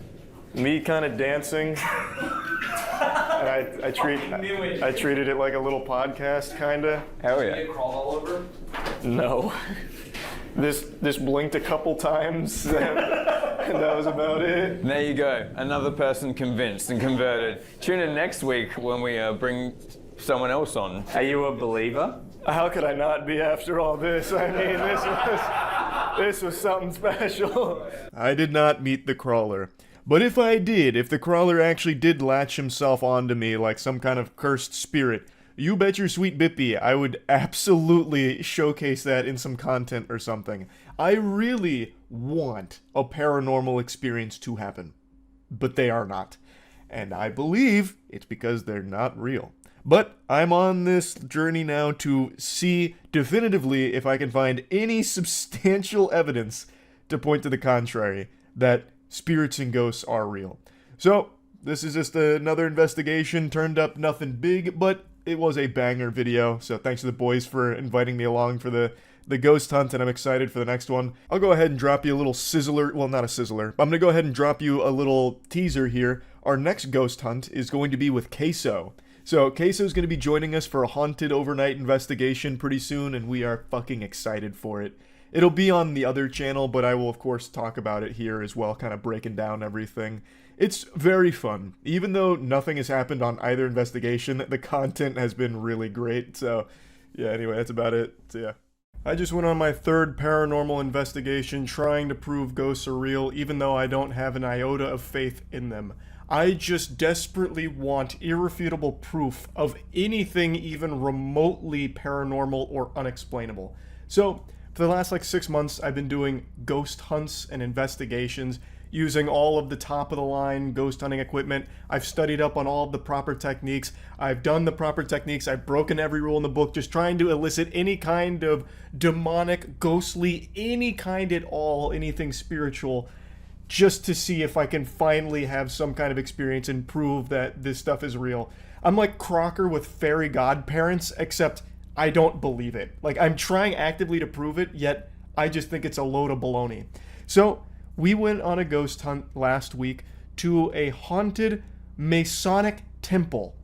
me kind of dancing. And I treated it like a little podcast, kinda. Hell Did yeah. you crawl all over? No. This blinked a couple times, and that was about it. There you go. Another person convinced and converted. Tune in next week when we bring someone else on. Are you a believer? How could I not be after all this? I mean, this was something special. I did not meet the Crawler. But if I did, if the Crawler actually did latch himself onto me like some kind of cursed spirit, you bet your sweet bippy I would absolutely showcase that in some content or something. I really want a paranormal experience to happen. But they are not. And I believe it's because they're not real. But I'm on this journey now to see definitively if I can find any substantial evidence to point to the contrary, that spirits and ghosts are real. So, this is just another investigation. Turned up nothing big, but it was a banger video. So thanks to the boys for inviting me along for the ghost hunt, and I'm excited for the next one. I'll go ahead and drop you a little sizzler. Well, not a sizzler. I'm going to go ahead and drop you a little teaser here. Our next ghost hunt is going to be with Queso. So, Queso's going to be joining us for a haunted overnight investigation pretty soon, and we are fucking excited for it. It'll be on the other channel, but I will, of course, talk about it here as well, kind of breaking down everything. It's very fun. Even though nothing has happened on either investigation, the content has been really great. So, yeah, anyway, that's about it. So, yeah. I just went on my third paranormal investigation trying to prove ghosts are real, even though I don't have an iota of faith in them. I just desperately want irrefutable proof of anything even remotely paranormal or unexplainable. So, For the last like 6 months, I've been doing ghost hunts and investigations using all of the top of the line ghost hunting equipment. I've studied up on all of the proper techniques. I've done the proper techniques. I've broken every rule in the book, just trying to elicit any kind of demonic, ghostly, any kind at all, anything spiritual, just to see if I can finally have some kind of experience and prove that this stuff is real. I'm like Crocker with fairy godparents, except I don't believe it. Like, I'm trying actively to prove it, yet I just think it's a load of baloney. So we went on a ghost hunt last week to a haunted Masonic temple.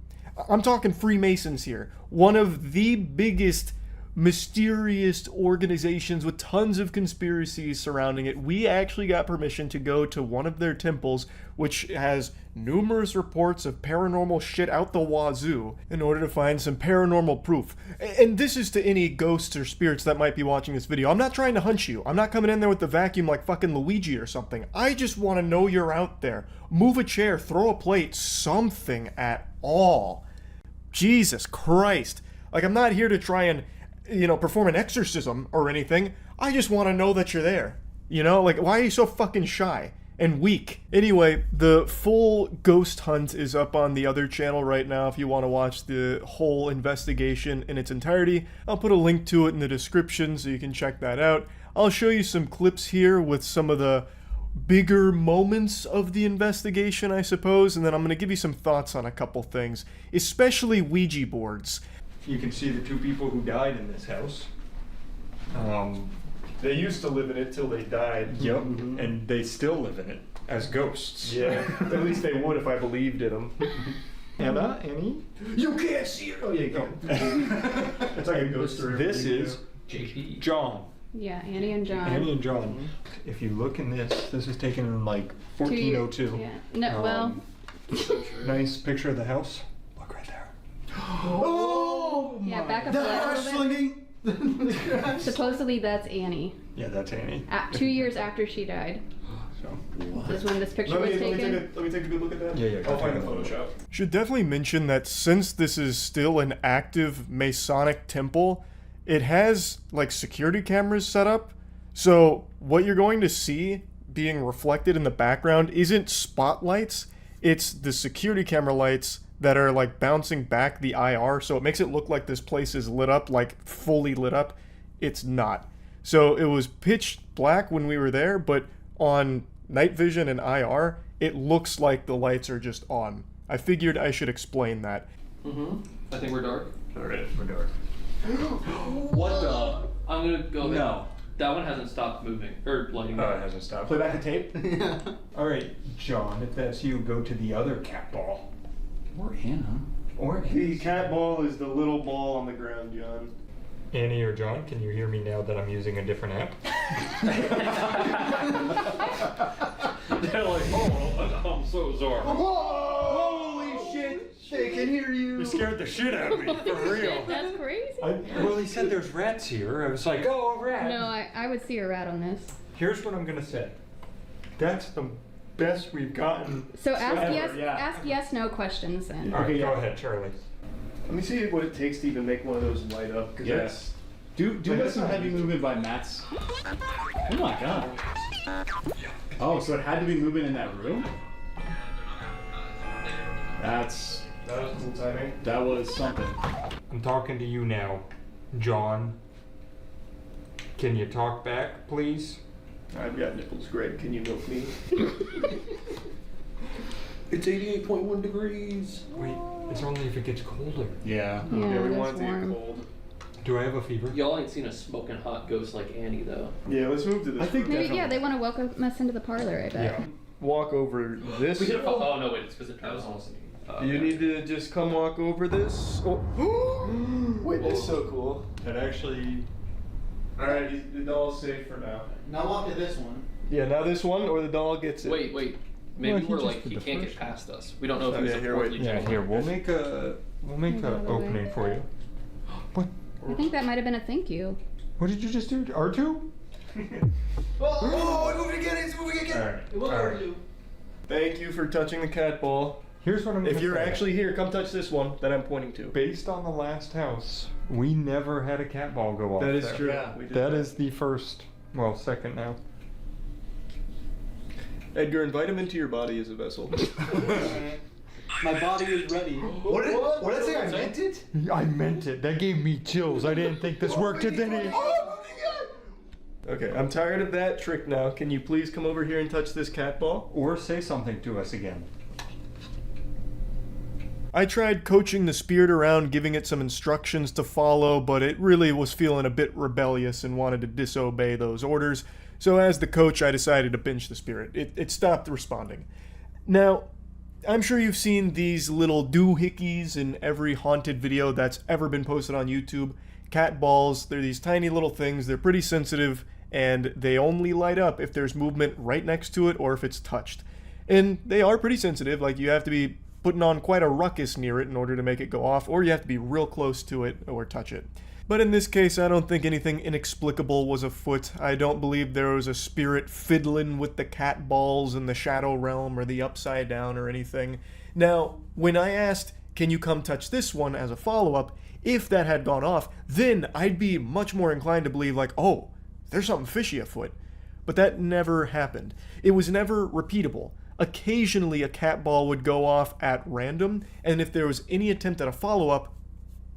I'm talking Freemasons here. One of the biggest, mysterious organizations with tons of conspiracies surrounding it. We actually got permission to go to one of their temples, which has numerous reports of paranormal shit out the wazoo, in order to find some paranormal proof. And this is to any ghosts or spirits that might be watching this video. I'm not trying to hunt you. I'm not coming in there with the vacuum like fucking Luigi or something. I just want to know you're out there. Move a chair, throw a plate, something at all. Jesus Christ. Like, I'm not here to try and, perform an exorcism or anything. I just want to know that you're there. Like, why are you so fucking shy and weak? Anyway, the full ghost hunt is up on the other channel right now if you want to watch the whole investigation in its entirety. I'll put a link to it in the description so you can check that out. I'll show you some clips here with some of the bigger moments of the investigation, I suppose, and then I'm going to give you some thoughts on a couple things, especially Ouija boards. You can see the two people who died in this house. They used to live in it till they died. Yep, and they still live in it as ghosts. Yeah, at least they would if I believed in them. Annie? You can't see it! Oh, yeah, you can. It's like a ghost story. This is JP. John. Yeah, Annie and John. Annie and John. If you look in this is taken in like 1402. Yeah. No, well. Nice picture of the house. Look right there. Oh! Yeah, back up a little bit. Supposedly that's Annie. Yeah, that's Annie. 2 years after she died. This is when this picture was taken. Let me take a good look at that. Yeah, I'll find the Photoshop. Should definitely mention that since this is still an active Masonic temple, it has like security cameras set up. So what you're going to see being reflected in the background isn't spotlights, it's the security camera lights that are like bouncing back the IR, so it makes it look like this place is lit up, like fully lit up. It's not. So it was pitch black when we were there, but on night vision and IR, it looks like the lights are just on. I figured I should explain that. I think we're dark. Alright, we're dark. What the? I'm gonna go. No. That one hasn't stopped moving. Or lighting. Oh, it hasn't stopped. Play back the tape? Alright, John, if that's you, go to the other cat ball. Or Hannah. Or The cat ball is the little ball on the ground, John. Annie or John, can you hear me now that I'm using a different app? They're like, oh, I'm so sorry. Holy shit! They can hear you! You scared the shit out of me, for real. That's crazy. Well, he said there's rats here. I was like, oh, a rat. No, I would see a rat on this. Here's what I'm gonna say. That's the best we've gotten. So ask ever. yes, ask yes, no questions then. Okay, go ahead, Charlie. Let me see what it takes to even make one of those light up. Yes. Do some heavy movement by Matt's. Oh my god. Oh, so it had to be moving in that room? That was cool timing. That was something. I'm talking to you now, John. Can you talk back, please? I've got nipples, Greg. Can you milk me? It's 88.1 degrees. Wait, it's only if it gets colder. Yeah. We that's want it to warm. get cold. Do I have a fever? Y'all ain't seen a smoking hot ghost like Annie though. Yeah, let's move to this. I think room. Maybe, yeah, they want to welcome us into the parlor, I bet. Yeah. Walk over this. We could have. Oh no, wait, it's because it was listening. You need to just come walk over this. Oh. Wait, that's so cool. That actually. Alright, the doll's safe for now. Now walk to this one. Yeah, now this one, or the doll gets it. Wait. Maybe Well, we're like he can't get past us. We don't know if he was a portly Yeah, gentleman. here we'll make a opening for you. What? I think that might have been a thank you. What did you just do? R2? Oh, it's moving again! It's moving again! Alright. It will hurt you. Thank you for touching the cat ball. Here's what I'm gonna If you're say. actually here, come touch this one that I'm pointing to. Based on the last house, We never had a cat ball go off. That is there. true. Yeah, we did That is the first, well, second now. Edgar, invite him into your body as a vessel. My body is ready. What did I say? I meant it? I meant it. That gave me chills. I didn't think this worked at any. Okay, I'm tired of that trick now. Can you please come over here and touch this cat ball? Or say something to us again. I tried coaching the spirit around, giving it some instructions to follow, but it really was feeling a bit rebellious and wanted to disobey those orders. So as the coach, I decided to pinch the spirit. It stopped responding. Now, I'm sure you've seen these little doohickeys in every haunted video that's ever been posted on YouTube. Cat balls, they're these tiny little things, they're pretty sensitive, and they only light up if there's movement right next to it or if it's touched. And they are pretty sensitive, like you have to be putting on quite a ruckus near it in order to make it go off, or you have to be real close to it or touch it. But in this case, I don't think anything inexplicable was afoot. I don't believe there was a spirit fiddling with the cat balls in the shadow realm or the upside down or anything. Now, when I asked, can you come touch this one as a follow-up, if that had gone off, then I'd be much more inclined to believe like, oh, there's something fishy afoot. But that never happened. It was never repeatable. Occasionally a cat ball would go off at random, and if there was any attempt at a follow-up,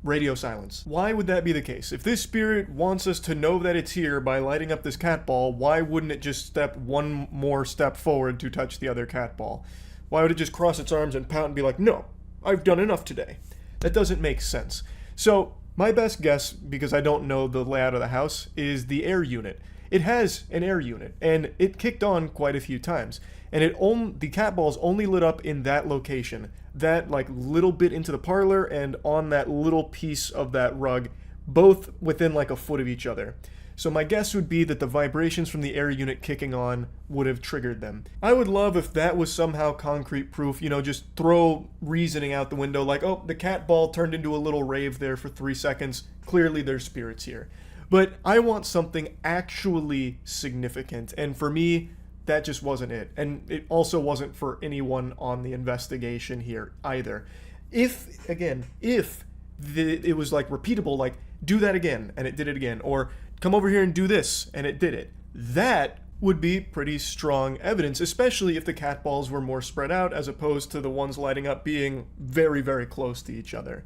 radio silence. Why would that be the case? If this spirit wants us to know that it's here by lighting up this cat ball, why wouldn't it just step one more step forward to touch the other cat ball? Why would it just cross its arms and pout and be like, no, I've done enough today? That doesn't make sense. So my best guess, because I don't know the layout of the house, is the air unit. It has an air unit, and it kicked on quite a few times. And the cat balls only lit up in that location, that like little bit into the parlor and on that little piece of that rug, both within like a foot of each other. So my guess would be that the vibrations from the air unit kicking on would have triggered them. I would love if that was somehow concrete proof, you know, just throw reasoning out the window like, oh, the cat ball turned into a little rave there for 3 seconds. Clearly there's spirits here. But I want something actually significant, and for me, that just wasn't it. And it also wasn't for anyone on the investigation here either. If it was like repeatable, like do that again and it did it again, or come over here and do this and it did it, that would be pretty strong evidence, especially if the cat balls were more spread out as opposed to the ones lighting up being very, very close to each other.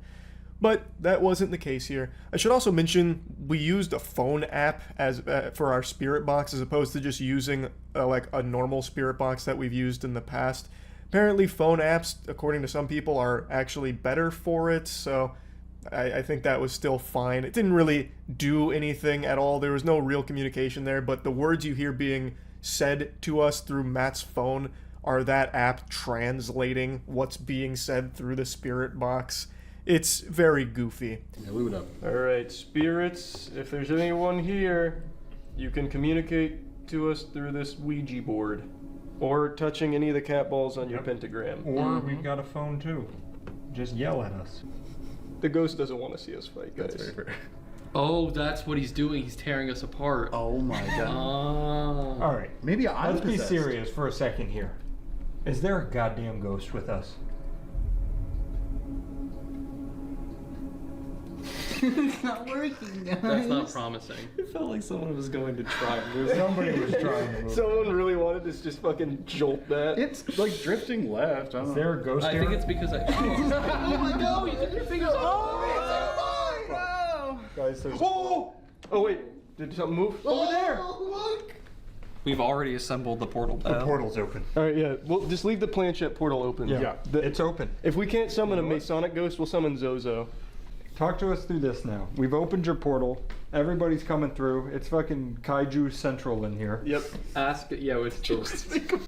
But that wasn't the case here. I should also mention we used a phone app as for our spirit box as opposed to just using like a normal spirit box that we've used in the past. Apparently phone apps, according to some people, are actually better for it, so I think that was still fine. It didn't really do anything at all. There was no real communication there, but the words you hear being said to us through Matt's phone are that app translating what's being said through the spirit box. It's very goofy. Yeah, leave it up. Alright, spirits, if there's anyone here, you can communicate to us through this Ouija board. Or touching any of the cat balls on your pentagram. Or we've got a phone too. Just yell at us. The ghost doesn't want to see us fight, guys. That's very fair. Oh, that's what he's doing. He's tearing us apart. Oh my god. Oh. Alright. Maybe I'm Let's be possessed. serious for a second here. Is there a goddamn ghost with us? It's not working, guys. That's not promising. It felt like someone was going to try and move. Somebody was trying to move. Someone really wanted to just fucking jolt that. It's like drifting left. I don't Is know. there a ghost I here? think it's because I. Oh my god, you took your fingers off. Oh, Guys, there's... Oh wait, did something move? Over there! look. We've already assembled the portal. The portal's open. Alright, yeah, well, just leave the planchette portal open. Yeah, it's open. If we can't summon a Masonic ghost, we'll summon Zozo. Talk to us through this now. We've opened your portal. Everybody's coming through. It's fucking Kaiju Central in here. Yep. Ask. Yeah, it's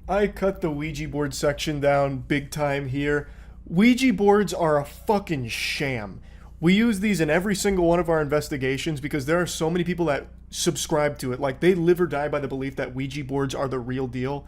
I cut the Ouija board section down big time here. Ouija boards are a fucking sham. We use these in every single one of our investigations because there are so many people that subscribe to it. Like, they live or die by the belief that Ouija boards are the real deal.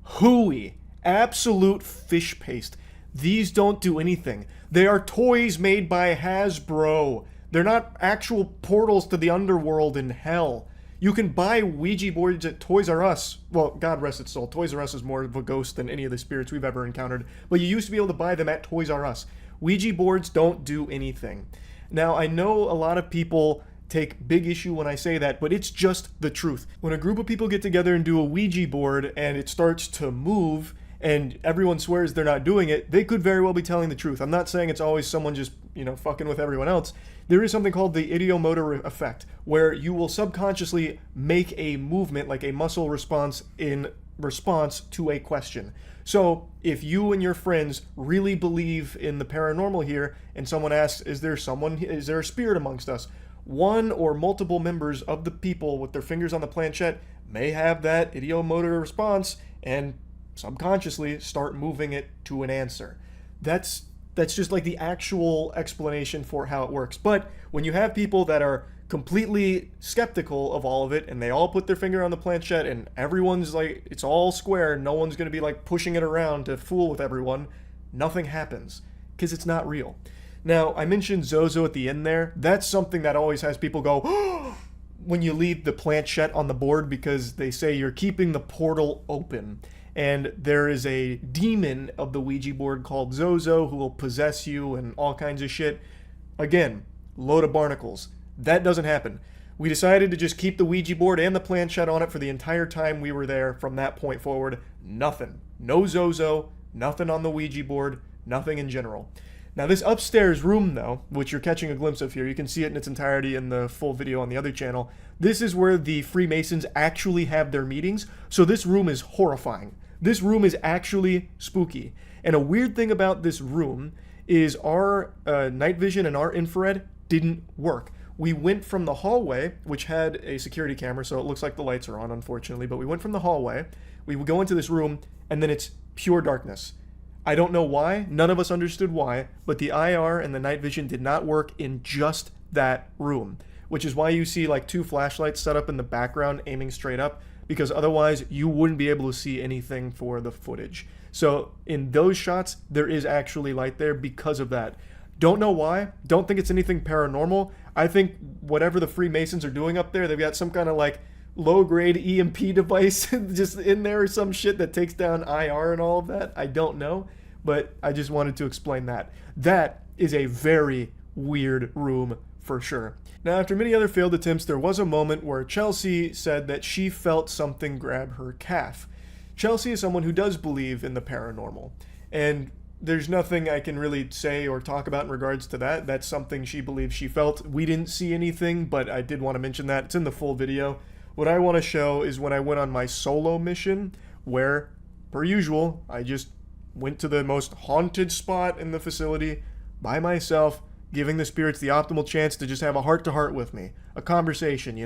Hooey. Absolute fish paste. These don't do anything. They are toys made by Hasbro. They're not actual portals to the underworld in hell. You can buy Ouija boards at Toys R Us. Well, God rest its soul. Toys R Us is more of a ghost than any of the spirits we've ever encountered. But you used to be able to buy them at Toys R Us. Ouija boards don't do anything. Now, I know a lot of people take big issue when I say that, but it's just the truth. When a group of people get together and do a Ouija board and it starts to move and everyone swears they're not doing it, they could very well be telling the truth. I'm not saying it's always someone just, fucking with everyone else. There is something called the ideomotor effect, where you will subconsciously make a movement, like a muscle response, in response to a question. So if you and your friends really believe in the paranormal here, and someone asks, is there a spirit amongst us? One or multiple members of the people with their fingers on the planchette may have that ideomotor response and subconsciously start moving it to an answer. That's just like the actual explanation for how it works. But when you have people that are completely skeptical of all of it and they all put their finger on the planchette and everyone's like, it's all square, no one's going to be like pushing it around to fool with everyone, nothing happens because it's not real. Now, I mentioned Zozo at the end there. That's something that always has people go, when you leave the planchette on the board, because they say you're keeping the portal open. And there is a demon of the Ouija board called Zozo who will possess you and all kinds of shit. Again, load of barnacles. That doesn't happen. We decided to just keep the Ouija board and the planchette on it for the entire time we were there. From that point forward, nothing. No Zozo, nothing on the Ouija board, nothing in general. Now this upstairs room though, which you're catching a glimpse of here, you can see it in its entirety in the full video on the other channel. This is where the Freemasons actually have their meetings, so this room is horrifying. This room is actually spooky. And a weird thing about this room is our night vision and our infrared didn't work. We went from the hallway, which had a security camera, so it looks like the lights are on, unfortunately, but we went from the hallway, we would go into this room, and then it's pure darkness. I don't know why, none of us understood why, but the IR and the night vision did not work in just that room, which is why you see like 2 flashlights set up in the background aiming straight up, because otherwise you wouldn't be able to see anything for the footage. So in those shots, there is actually light there because of that. Don't know why, don't think it's anything paranormal. I think whatever the Freemasons are doing up there, they've got some kind of like low-grade EMP device just in there or some shit that takes down IR and all of that. I don't know, but I just wanted to explain that. That is a very weird room for sure. Now, after many other failed attempts, there was a moment where Chelsea said that she felt something grab her calf. Chelsea is someone who does believe in the paranormal, and there's nothing I can really say or talk about in regards to that. That's something she believes she felt. We didn't see anything, but I did want to mention that. It's in the full video. What I want to show is when I went on my solo mission, where, per usual, I just went to the most haunted spot in the facility by myself, giving the spirits the optimal chance to just have a heart-to-heart with me. A conversation,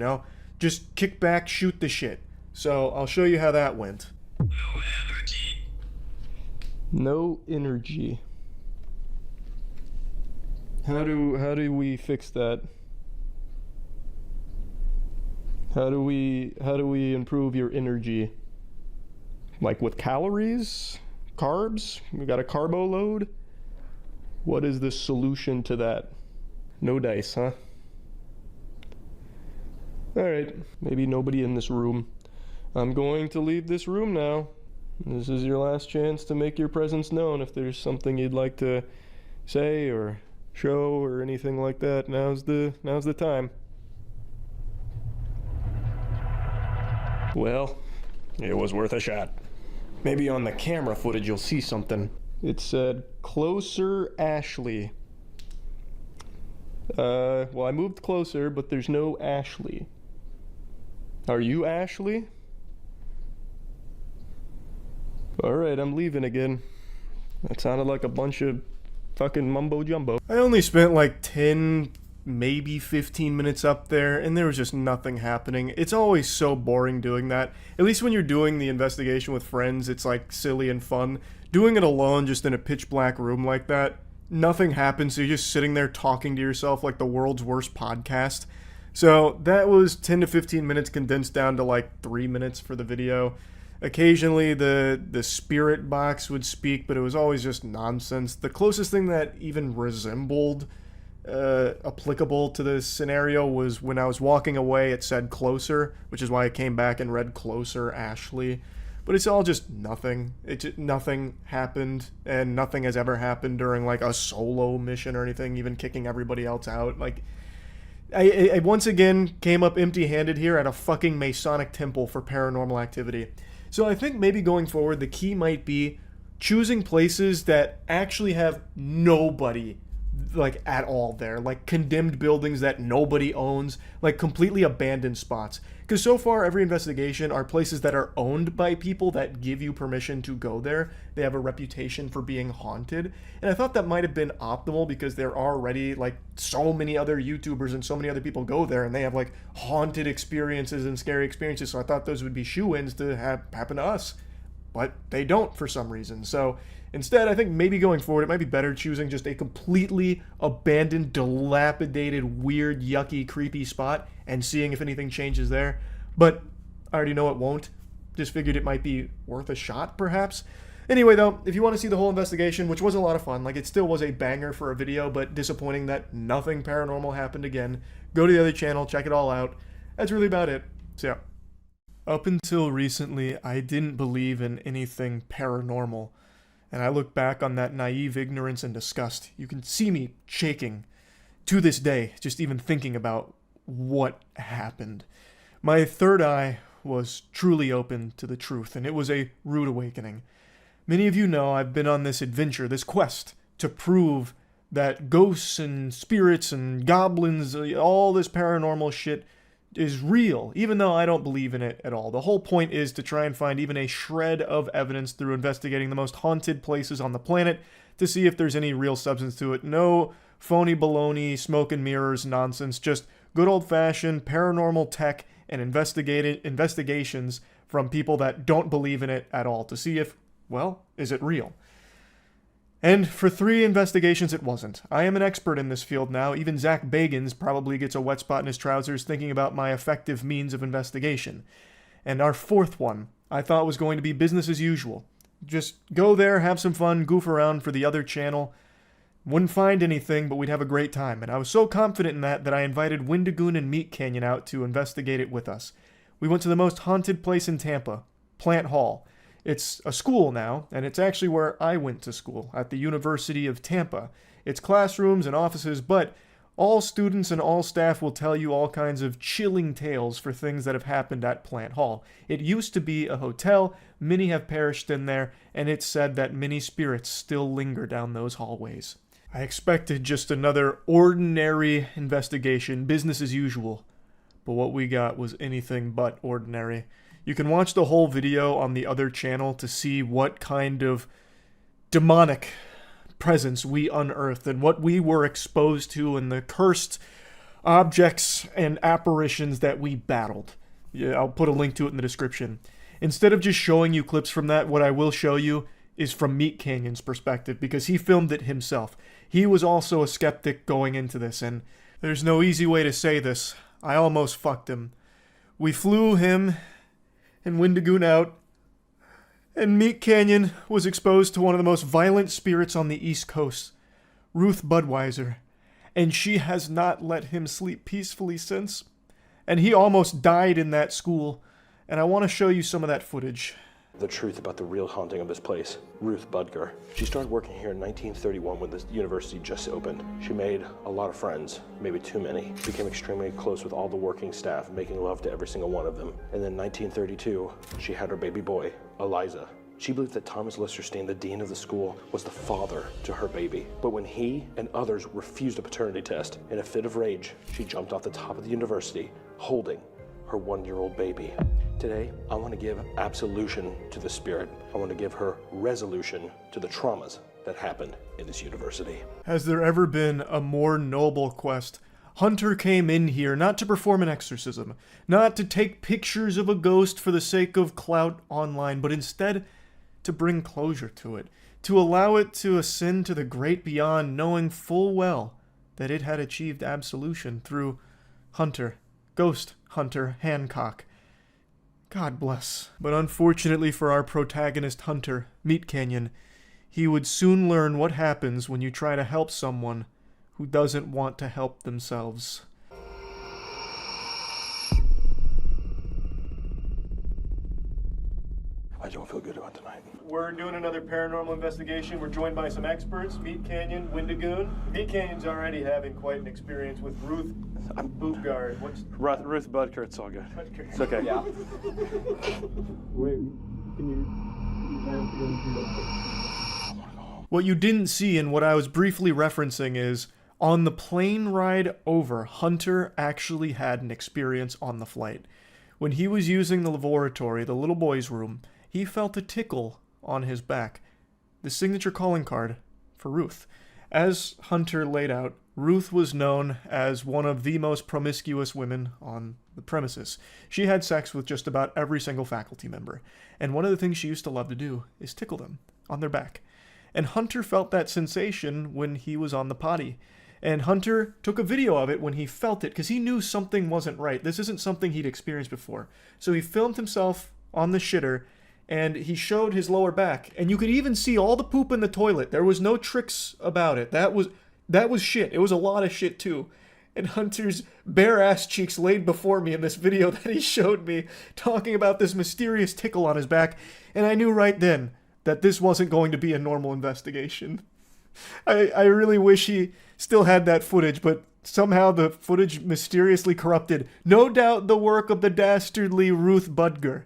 Just kick back, shoot the shit. So I'll show you how that went. No energy. How do we fix that? How do we improve your energy? Like with calories? Carbs? We got a carbo load? What is the solution to that? No dice, huh? Alright, maybe nobody in this room. I'm going to leave this room now. This is your last chance to make your presence known. If there's something you'd like to say or show or anything like that, now's the time. Well, it was worth a shot. Maybe on the camera footage you'll see something. It said, "Closer, Ashley." Well, I moved closer, but there's no Ashley. Are you Ashley? Alright, I'm leaving again. That sounded like a bunch of fucking mumbo jumbo. I only spent like 10, maybe 15 minutes up there, and there was just nothing happening. It's always so boring doing that. At least when you're doing the investigation with friends, it's like silly and fun. Doing it alone, just in a pitch black room like that, nothing happens, so you're just sitting there talking to yourself like the world's worst podcast. So that was 10 to 15 minutes condensed down to like 3 minutes for the video. Occasionally the spirit box would speak, but it was always just nonsense. The closest thing that even resembled applicable to this scenario was when I was walking away, it said "closer," which is why I came back and read "Closer, Ashley." but it's all just nothing. Nothing happened, and nothing has ever happened during like a solo mission or anything, even kicking everybody else out. Like, I once again came up empty-handed here at a fucking Masonic temple for paranormal activity. So I think maybe going forward, the key might be choosing places that actually have nobody like at all there, like condemned buildings that nobody owns, like completely abandoned spots. Because so far every investigation are places that are owned by people that give you permission to go there. They have a reputation for being haunted, and I thought that might have been optimal because there are already like so many other YouTubers and so many other people go there and they have like haunted experiences and scary experiences, so I thought those would be shoe-ins to happen to us, but they don't for some reason. So instead, I think maybe going forward, it might be better choosing just a completely abandoned, dilapidated, weird, yucky, creepy spot and seeing if anything changes there. But I already know it won't. Just figured it might be worth a shot, perhaps. Anyway, though, if you want to see the whole investigation, which was a lot of fun, like it still was a banger for a video, but disappointing that nothing paranormal happened again, go to the other channel, check it all out. That's really about it. So, yeah. Up until recently, I didn't believe in anything paranormal. And I look back on that naive ignorance and disgust. You can see me shaking to this day, just even thinking about what happened. My third eye was truly open to the truth, and it was a rude awakening. Many of you know I've been on this adventure, this quest, to prove that ghosts and spirits and goblins, all this paranormal shit is real, even though I don't believe in it at all. The whole point is to try and find even a shred of evidence through investigating the most haunted places on the planet to see if there's any real substance to it. No phony baloney, smoke and mirrors nonsense, just good old-fashioned paranormal tech and investigations from people that don't believe in it at all to see if, well, is it real? And for 3 investigations, it wasn't. I am an expert in this field now. Even Zach Bagans probably gets a wet spot in his trousers thinking about my effective means of investigation. And our 4th one, I thought was going to be business as usual. Just go there, have some fun, goof around for the other channel. Wouldn't find anything, but we'd have a great time. And I was so confident in that I invited Wendigoon and MeatCanyon out to investigate it with us. We went to the most haunted place in Tampa, Plant Hall. It's a school now, and it's actually where I went to school, at the University of Tampa. It's classrooms and offices, but all students and all staff will tell you all kinds of chilling tales for things that have happened at Plant Hall. It used to be a hotel, many have perished in there, and it's said that many spirits still linger down those hallways. I expected just another ordinary investigation, business as usual, but what we got was anything but ordinary. You can watch the whole video on the other channel to see what kind of demonic presence we unearthed and what we were exposed to and the cursed objects and apparitions that we battled. Yeah, I'll put a link to it in the description. Instead of just showing you clips from that, what I will show you is from MeatCanyon's perspective, because he filmed it himself. He was also a skeptic going into this, and there's no easy way to say this. I almost fucked him. We flew him and Wendigoon out, and MeatCanyon was exposed to one of the most violent spirits on the East Coast, Ruth Budweiser, and she has not let him sleep peacefully since. And he almost died in that school, and I want to show you some of that footage. The truth about the real haunting of this place, Ruth Budger. She started working here in 1931 when the university just opened. She made a lot of friends, maybe too many. Became extremely close with all the working staff, making love to every single one of them. And then 1932, she had her baby boy, Eliza. She believed that Thomas Listerstein, the dean of the school, was the father to her baby. But when he and others refused a paternity test, in a fit of rage, she jumped off the top of the university, holding her 1-year-old baby. Today, I want to give absolution to the spirit. I want to give her resolution to the traumas that happened in this university. Has there ever been a more noble quest? Hunter came in here not to perform an exorcism, not to take pictures of a ghost for the sake of clout online, but instead to bring closure to it, to allow it to ascend to the great beyond, knowing full well that it had achieved absolution through Hunter, Ghost Hunter Hancock. God bless. But unfortunately for our protagonist Hunter, MeatCanyon, he would soon learn what happens when you try to help someone who doesn't want to help themselves. I I don't feel good about tonight. We're doing another paranormal investigation. We're joined by some experts, MeatCanyon, Wendigoon. MeatCanyon's already having quite an experience with Ruth Bootguard. What's Ruth Budker, it's all good. It's okay. Yeah. Wait, can you? What you didn't see and what I was briefly referencing is on the plane ride over, Hunter actually had an experience on the flight. When he was using the laboratory, the little boy's room, he felt a tickle on his back. The signature calling card for Ruth. As Hunter laid out, Ruth was known as one of the most promiscuous women on the premises. She had sex with just about every single faculty member. And one of the things she used to love to do is tickle them on their back. And Hunter felt that sensation when he was on the potty. And Hunter took a video of it when he felt it, because he knew something wasn't right. This isn't something he'd experienced before. So he filmed himself on the shitter, and he showed his lower back. And you could even see all the poop in the toilet. There was no tricks about it. That was shit. It was a lot of shit, too. And Hunter's bare ass cheeks laid before me in this video that he showed me, talking about this mysterious tickle on his back. And I knew right then that this wasn't going to be a normal investigation. I really wish he still had that footage, but somehow the footage mysteriously corrupted. No doubt the work of the dastardly Ruth Budger.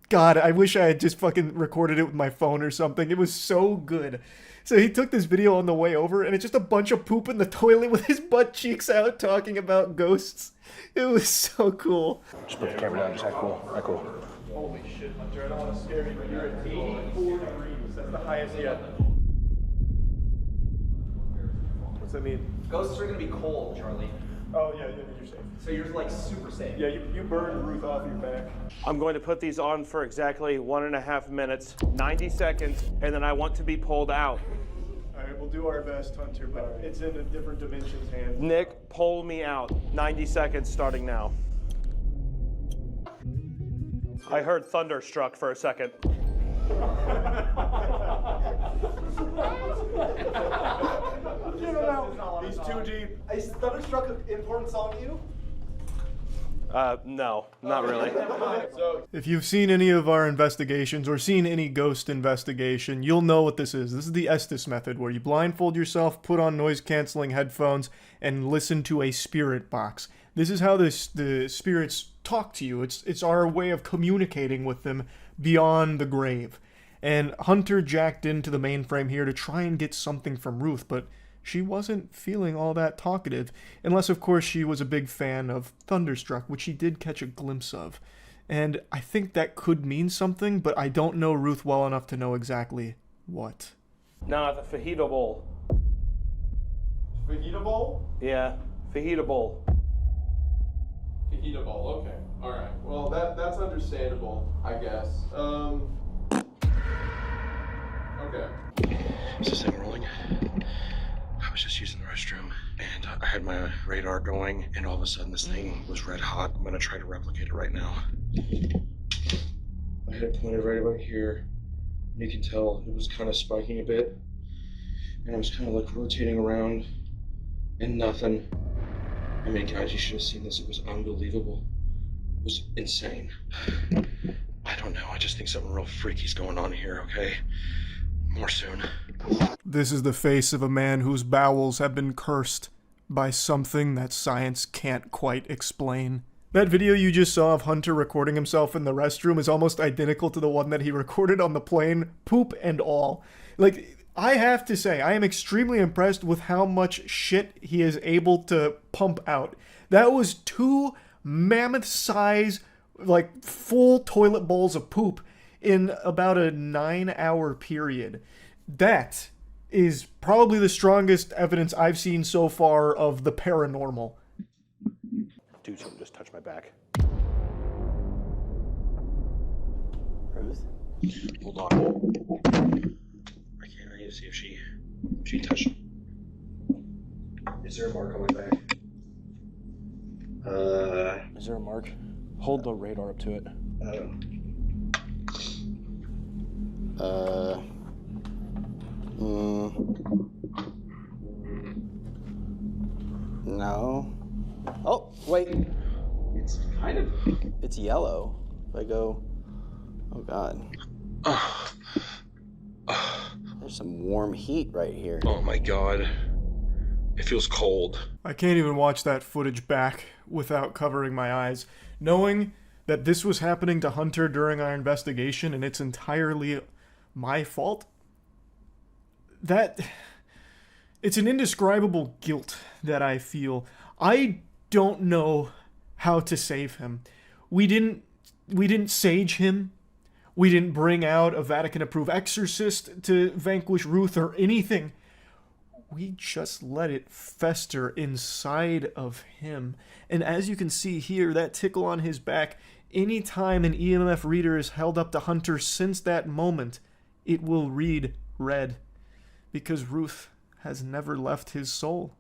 God, I wish I had just fucking recorded it with my phone or something. It was so good. So he took this video on the way over, and it's just a bunch of poop in the toilet with his butt cheeks out talking about ghosts. It was so cool. Just put the camera down, just act cool. Act cool. Holy shit, Hunter, I don't want to scare you, but you're at 84 degrees. That's the highest yet. What's that mean? Ghosts are gonna be cold, Charlie. Oh, yeah, you're safe. So you're like super safe. Yeah, you burned Ruth off your back. I'm going to put these on for exactly 1.5 minutes, 90 seconds, and then I want to be pulled out. All right, we'll do our best, Hunter, but it's in a different dimension's hands. Nick, pull me out. 90 seconds starting now. I heard thunderstruck for a second. He's too deep. Is Thunderstruck an important song to you? No, not really. If you've seen any of our investigations or seen any ghost investigation, you'll know what this is. This is the Estes method, where you blindfold yourself, put on noise-canceling headphones, and listen to a spirit box. This is how the spirits talk to you. It's our way of communicating with them beyond the grave. And Hunter jacked into the mainframe here to try and get something from Ruth, but she wasn't feeling all that talkative, unless of course she was a big fan of Thunderstruck, which he did catch a glimpse of. And I think that could mean something, but I don't know Ruth well enough to know exactly what. Nah, the fajita bowl. Fajita bowl? Yeah, fajita bowl. Fajita bowl, okay. Alright. Well, that's understandable, I guess. Okay. Is this thing rolling? I was just using the restroom, and I had my radar going, and all of a sudden this thing was red hot. I'm gonna try to replicate it right now. I had it pointed right about here. You can tell it was kind of spiking a bit, and I was kind of like rotating around, and nothing. I mean, guys, you should have seen this. It was unbelievable. It was insane. I don't know. I just think something real freaky's going on here, okay? More soon. This is the face of a man whose bowels have been cursed by something that science can't quite explain. That video you just saw of Hunter recording himself in the restroom is almost identical to the one that he recorded on the plane, poop and all. Like, I have to say, I am extremely impressed with how much shit he is able to pump out. That was 2 mammoth-size, like, full toilet bowls of poop in about a 9-hour period. That is probably the strongest evidence I've seen so far of the paranormal. Dude, someone just touched my back. Ruth? Hold on. I need to see if she touched. Is there a mark on my back? Is there a mark? Hold the radar up to it. No. Oh, wait. It's kind of... It's yellow. If I go... Oh God. There's some warm heat right here. Oh my God. It feels cold. I can't even watch that footage back without covering my eyes, knowing that this was happening to Hunter during our investigation and it's entirely my fault. It's an indescribable guilt that I feel. I don't know how to save him. We didn't sage him. We didn't bring out a Vatican-approved exorcist to vanquish Ruth or anything. We just let it fester inside of him. And as you can see here, that tickle on his back, anytime an EMF reader is held up to Hunter since that moment, it will read red. Because Ruth has never left his soul.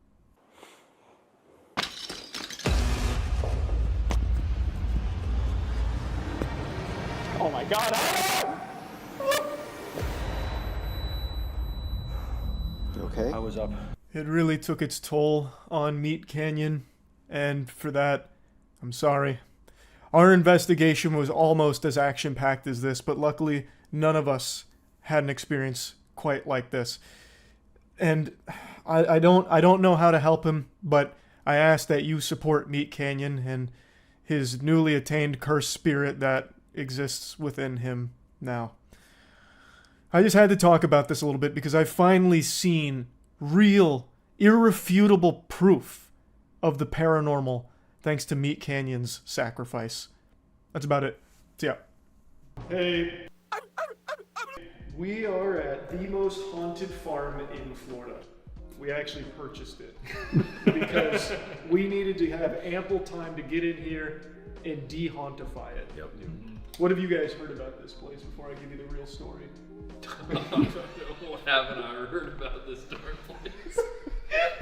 Oh my God. You okay? I was up. It really took its toll on MeatCanyon, and for that, I'm sorry. Our investigation was almost as action-packed as this, but luckily, none of us had an experience quite like this. And I don't know how to help him, but I ask that you support MeatCanyon and his newly attained cursed spirit that exists within him now. I just had to talk about this a little bit because I've finally seen real, irrefutable proof of the paranormal thanks to MeatCanyon's sacrifice. That's about it. See ya. Hey. We are at the most haunted farm in Florida. We actually purchased it because we needed to have ample time to get in here and de-hauntify it. Yep. What have you guys heard about this place before I give you the real story? What haven't I heard about this darn place?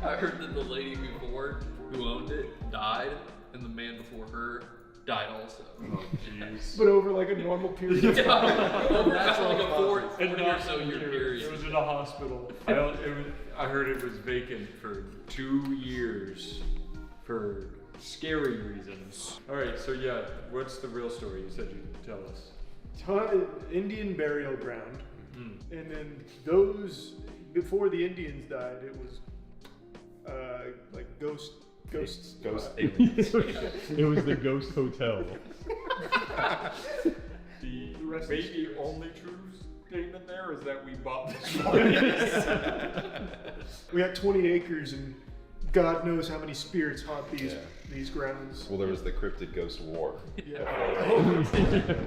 I heard that the lady before who owned it died, and the man before her died also. Oh, jeez. But over like a normal period of time. Over like a 40 or so year period. It was in a hospital. I heard it was vacant for 2 years for scary reasons. All right, so yeah, what's the real story? You said you'd tell us. Indian burial ground. And then those, before the Indians died, it was like ghosts. aliens. It was the Ghost Hotel. The maybe only true statement there is that we bought this place. We got 20 acres and God knows how many spirits haunt these grounds. Well, there was the cryptid ghost war. Yeah.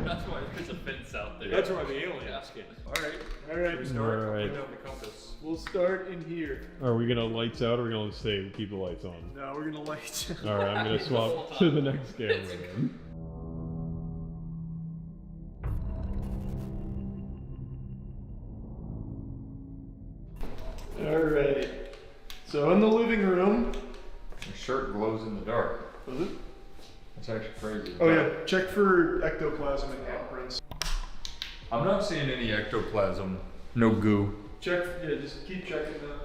That's why there's a fence out there. That's why the aliens came. All right. Alright. Should we start? All right. Put down the compass. We'll start in here. Are we gonna lights out or are we gonna stay keep the lights on? No, we're gonna light. Alright, I'm gonna swap to the next camera then. Alright. So in the living room. Your shirt glows in the dark. Does it? That's actually crazy. Oh yeah, check for ectoplasm and handprints. I'm not seeing any ectoplasm. No goo. Check, just keep checking that.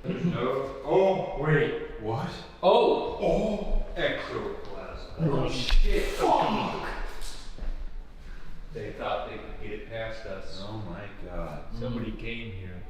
There's no. Oh, wait. What? Oh! Ectoplasm. Oh shit. Fuck! They thought they could get it past us. Oh my god. Somebody came here.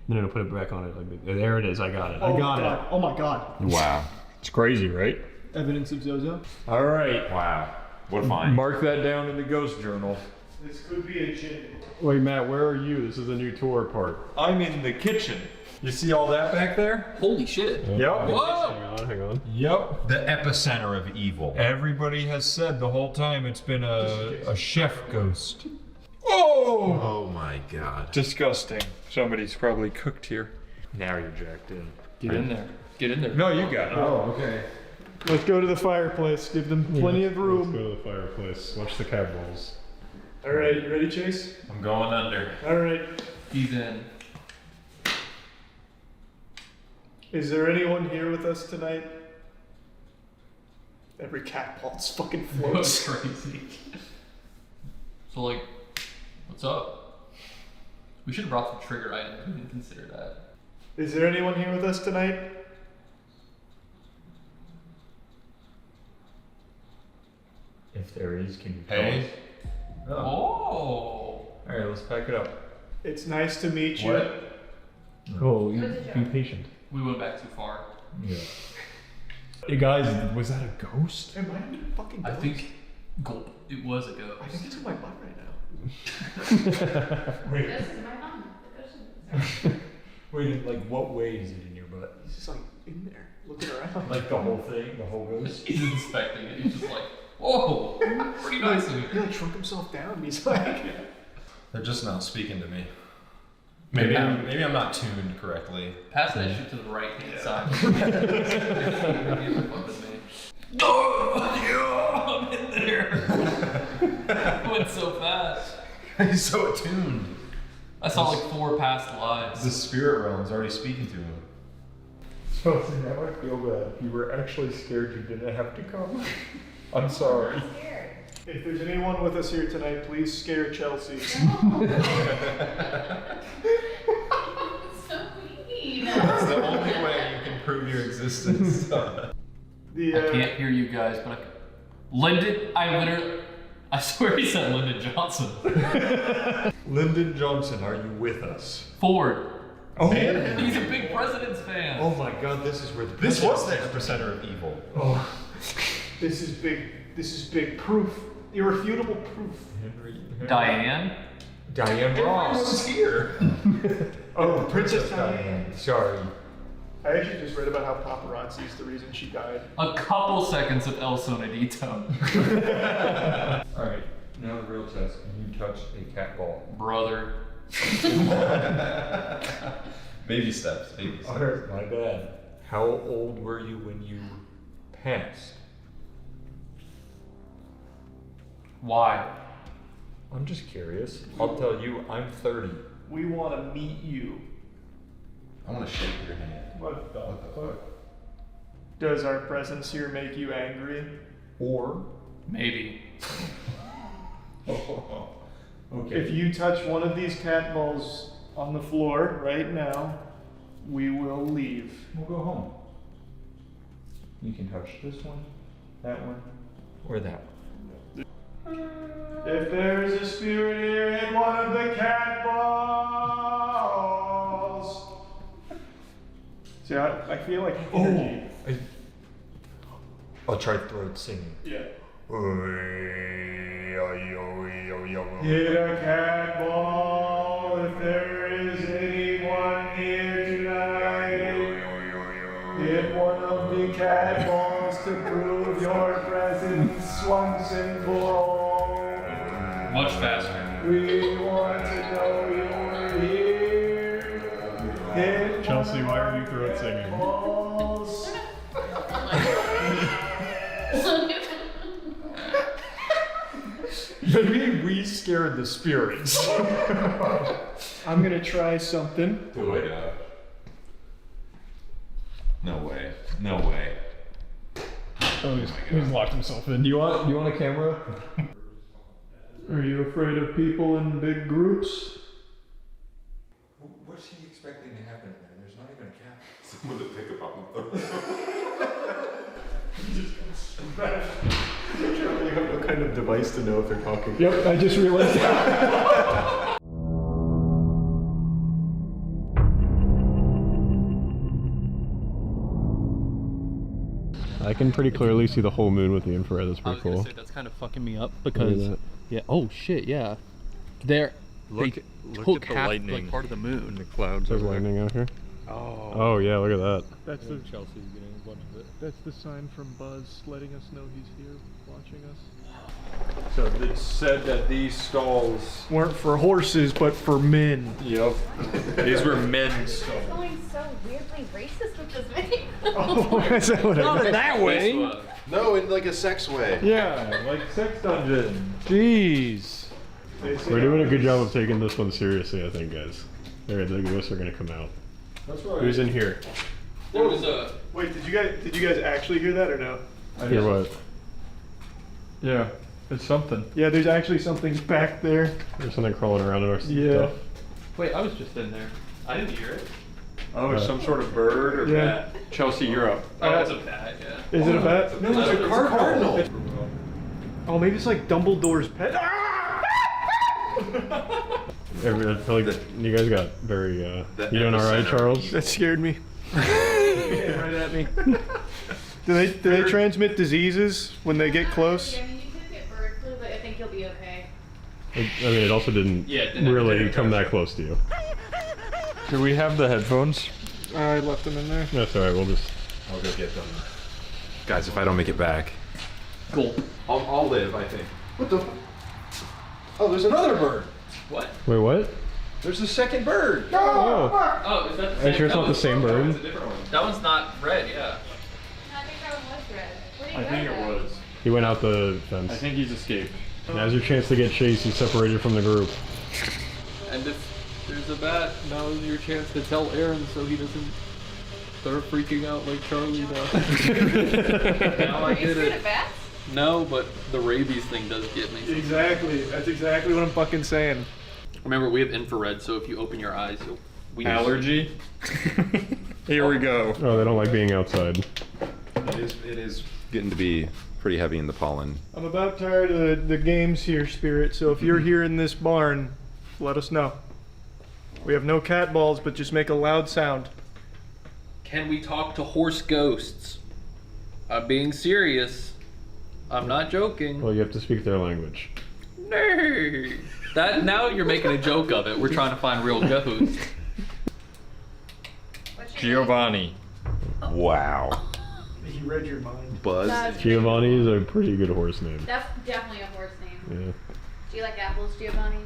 No, put it back on it. Like, there it is. I got it. I got it. Oh my god. Wow. It's crazy, right? Evidence of Zozo. All right. Wow. What a find. Mark that down in the ghost journal. This could be a gin. Wait, Matt, where are you? This is a new tour part. I'm in the kitchen. You see all that back there? Holy shit. Yep. Whoa! Hang on. Yep. The epicenter of evil. Everybody has said the whole time it's been a chef ghost. Oh! Oh my god. Disgusting. Somebody's probably cooked here. Now you're jacked in. Get in there. Get in there. No, you got it. Oh, okay. Let's go to the fireplace. Give them plenty of Let's room. go to the fireplace. Watch the cab balls. Alright, you ready, Chase? I'm going under. Alright. He's in. Is there anyone here with us tonight? Every cat pulse fucking floats. That's crazy. So like, what's up? We should have brought some trigger items. We didn't consider that. Is there anyone here with us tonight? If there is, can you Hey. Oh. Alright, let's pack it up. It's nice to meet you. What? Oh, be patient. We went back too far. Yeah. Hey guys, was that a ghost? It might have been a fucking I ghost. think it was a ghost. I think it's in my butt right now. Wait. This is my mom. Wait, like what way is it in your butt? He's just like in there, looking around. Like the whole thing, the whole ghost? He's inspecting it. He's just like, whoa, pretty nice of you. He like shrunk himself down. He's like, They're just not speaking to me. Maybe I'm not tuned correctly. Pass that shit to the right hand side. Oh, I'm in there. Went so fast. He's so attuned. I saw like 4 past lives. The spirit realm's already speaking to him. Chelsea, now I feel bad. You were actually scared you didn't have to come. I'm sorry. if there's anyone with us here tonight, please scare Chelsea. So mean. That's the only way you can prove your existence. I can't hear you guys, but I swear he said Lyndon Johnson. Lyndon Johnson, are you with us? Ford. Oh, man. He's a big President's fan. Oh my God, this is where this was the epicenter of evil. Oh, This is big proof. Irrefutable proof. Diane Ross. was here. Oh, Princess Diane. Sorry. I actually just read about how paparazzi is the reason she died. A couple seconds of El Sonidito. Alright, now the real test. Can you touch a cat ball? Brother. Baby steps. Baby steps. Alright, my bad. How old were you when you passed? Why? I'm just curious. I'll tell you, I'm 30. We want to meet you. I want to shake your hand. What the fuck? Does our presence here make you angry? Or maybe. Okay. If you touch one of these cat balls on the floor right now, we will leave. We'll go home. You can touch this one, that one, or that one. If there's a spirit here in one of the cat balls. See, I feel like energy. I'll try throat singing. Yeah. Hit a cat ball if there is anyone here tonight. Hit one of the cat balls to prove your presence once and for all. Much faster. We want to know you're here. Hit Chelsea, why are you throat singing? balls. Maybe we scared the spirits. I'm gonna try something. Do it. No way. No way. Oh, he's locked himself in. Do you want a camera? Are you afraid of people in big groups? What's he expecting to happen there? There's not even a cat. Someone to pick up on You have no kind of device to know if they're talking. Yep, I just realized that. I can pretty clearly see the whole moon with the infrared. That's pretty cool. That's kind of fucking me up Look because at that. yeah. Oh shit, yeah. They Look took at the half, lightning like part of the moon. in the clouds. There's over there. lightning out here. Oh. Oh yeah, look at that. That's the Chelsea's getting a bunch of it. That's the sign from Buzz letting us know he's here, watching us. So it said that these stalls Weren't for horses, but for men. Yep. These were men's stalls. It's going so weirdly racist with this video. Oh, is that what Not in that way. No, in like a sex way. Yeah, like sex dungeon. Jeez. We're doing a good job of taking this one seriously, I think, guys. The ghosts are gonna come out. That's right. Who's in here? There was a Wait, did you guys actually hear that or no? Hear what? Yeah, it's something. Yeah, there's actually something back there. There's something crawling around in our Yeah. stuff. wait. I was just in there. I didn't hear it. Oh, it's some sort of bird or Yeah. bat. Chelsea, you're up. Oh, it's a bat. Yeah. Is it a bat? No, it's a cardinal. Oh, maybe it's like Dumbledore's pet. Ah! I feel like you guys got very. You doing all right, Charles? That scared me. Right at me. Do they transmit diseases when they get close? Yeah, I mean, you could get bird flu, but I think you'll be okay. I mean, it also didn't really come that close to you. Do we have the headphones? I left them in there. That's alright, we'll just... I'll go get them. Guys, if I don't make it back. Cool. I'll live, I think. What the? Oh, there's another bird. What? Wait, what? There's a second bird. Oh. Oh, is that the Are same? you sure it's not the same bird? That one's not red, yeah. I think that one was red. Where did I he think go it then? was. He went out the fence. I think he's escaped. Now's your chance to get chased. He's separated from the group. And if there's a bat, now's your chance to tell Aaron so he doesn't start freaking out like Charlie does. Now I Are you get scared it. of bats? No, but the rabies thing does get me. Exactly. That's exactly what I'm fucking saying. Remember, we have infrared, so if you open your eyes, we Allergy? Here we go. Oh, they don't like being outside. It is getting to be pretty heavy in the pollen. I'm about tired of the games here, Spirit, so if you're here in this barn, let us know. We have no cat balls, but just make a loud sound. Can we talk to horse ghosts? I'm being serious. I'm not joking. Well, you have to speak their language. No. That now you're making a joke of it. We're trying to find real ghosts. Giovanni. Wow. He read your mind. Buzz. That's Giovanni is a pretty good horse name. That's definitely a horse name. Yeah. Do you like apples, Giovanni?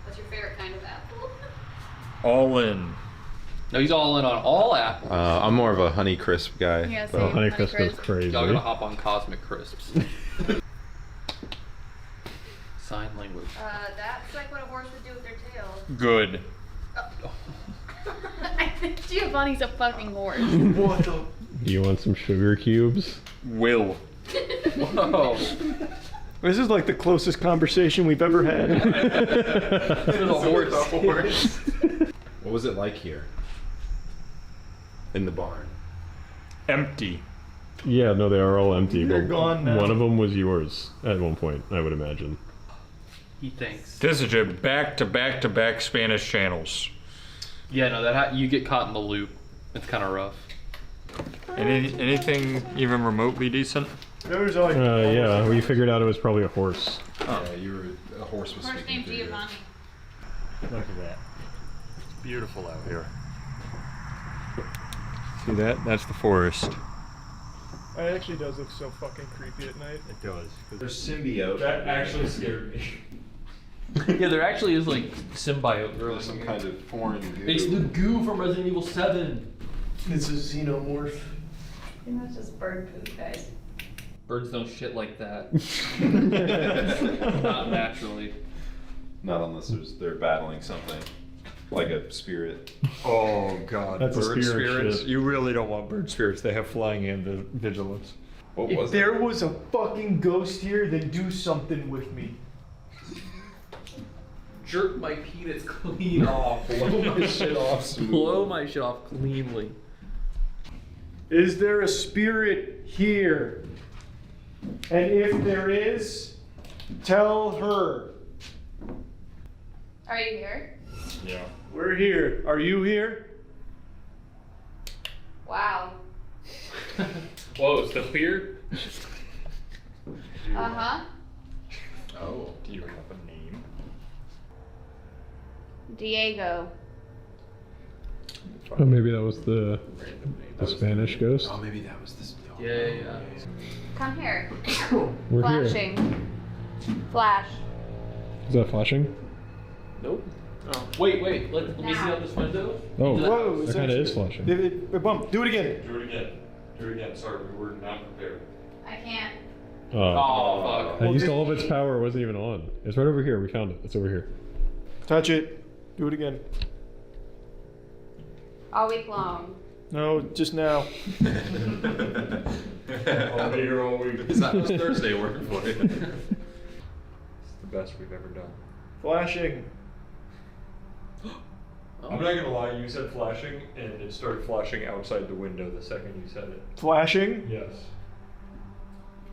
What's your favorite kind of apple? All in. No, he's all in on all apples. I'm more of a Honey Crisp guy. Yeah, so- same. Honey Crisp goes crazy. Y'all gotta hop on Cosmic Crisps. Sign language. That's like what a horse would do with their tail. Good. I think Giovanni's a fucking horse. What the? Do you want some sugar cubes? Will. Whoa. This is like the closest conversation we've ever had. With a horse. What was it like here? In the barn? Empty. Yeah, no, they are all empty. They're but gone now. One of them was yours at one point, I would imagine. He thinks. This is a back-to-back-to-back Spanish channels. Yeah, no, that you get caught in the loop. It's kind of rough. Anything even remotely decent? There was like. Yeah, we figured out it was probably a horse. Oh. Yeah, you were a horse was Horse speaking named through you. Giovanni. Look at that. Beautiful out here. See that? That's the forest. It actually does look so fucking creepy at night. It does. There's symbiote. That actually scared me. Yeah, there actually is like symbiote growing. Some kind of foreign goo. It's the goo from Resident Evil 7. It's a xenomorph. I think that's just bird poop, guys. Birds don't shit like that. Not naturally. Not unless they're battling something. Like a spirit. Oh god, That's a bird spirit spirits. ship. You really don't want bird spirits. They have flying and vigilance. What If was there it? was a fucking ghost here, then do something with me. Jerk my penis clean off. Blow my shit off. Blow my shit off cleanly. Is there a spirit here? And if there is, tell her. Are you here? Yeah. We're here. Are you here? Wow. Whoa, still here? Uh-huh. Oh, do you have a name? Diego. Oh, maybe that was the Spanish ghost. Oh, maybe that was this. Yeah. Come here. We're here. Flashing. Flash. Is that flashing? Nope. Oh. Wait. Let me see out this window. Oh, Whoa, that kind of is flashing. Bump. Do it again. Do it again. Do it again. Sorry, we were not prepared. I can't. Oh, fuck. I used all of its power. It wasn't even on. It's right over here. We found it. It's over here. Touch it. Do it again. All week long. No, just now. I'll be here all week. Is that Thursday working for you? It's the best we've ever done. Flashing. I'm not gonna lie, you said flashing, and it started flashing outside the window the second you said it. Flashing. Yes.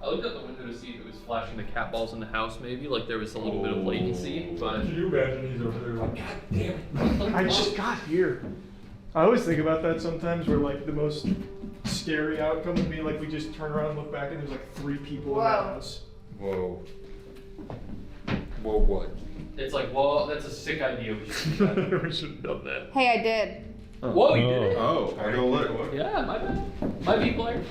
I looked out the window to see if it was flashing the cat balls in the house, maybe, like there was a little bit of latency, but... Can you imagine he's over there like, God damn it. I just got here. I always think about that sometimes, where like the most scary outcome would be like we just turn around and look back and there's like 3 people in the house. Whoa. Whoa, what? It's like, well, that's a sick idea. We should have done that. We should have done that. Hey, I did. Whoa, you did it? Oh, I go look. Yeah, my bad. My B player.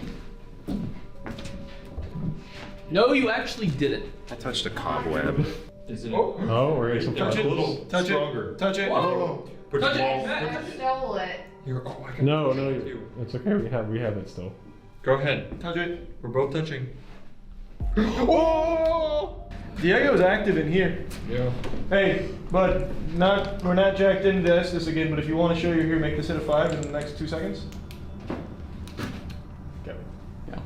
No, you actually did it. I touched a cobweb. Is it? Oh, we're getting some Touch it. fun. A little Touch stronger. it. Touch it. Whoa. Put Touch your it. ball. I stole it. Here, oh, I got No, it. no, You. it's okay. We have it still. Go ahead. Touch it. We're both touching. Oh! Diego's active in here. Yeah. Hey, bud, we're not jacked into this again, but if you want to show you're here, make this hit a 5 in the next 2 seconds. Okay. Yeah.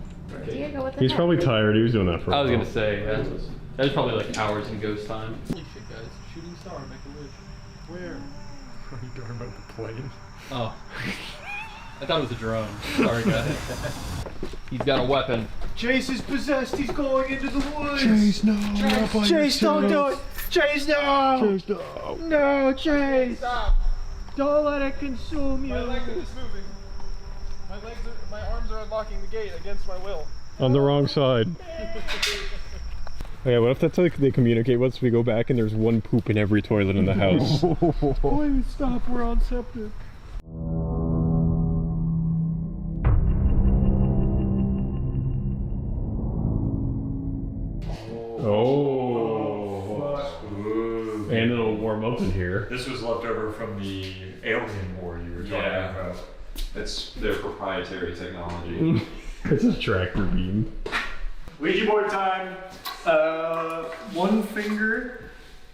Diego, what the He's heck? probably tired. He was doing that for a I was while. gonna say, that was probably like hours in ghost time. Holy shit, guys. Shooting star, make a wish. Where? Are you talking about the plane? Oh. I thought it was a drone. Sorry, guys. He's got a weapon. Chase is possessed. He's going into the woods. Chase, no. not by Chase, don't do yourself. it. Chase, no. Chase, no. No, Chase. Stop. Don't let it consume you. My leg is moving. My arms are unlocking the gate against my will. On the wrong side. Okay, what if that's like they communicate once we go back and there's one poop in every toilet in the house? Please stop. We're on septic. Oh. And it'll warm up in here. This was left over from the alien war you were talking about. It's their proprietary technology. It's a tractor beam. Ouija board time. 1 finger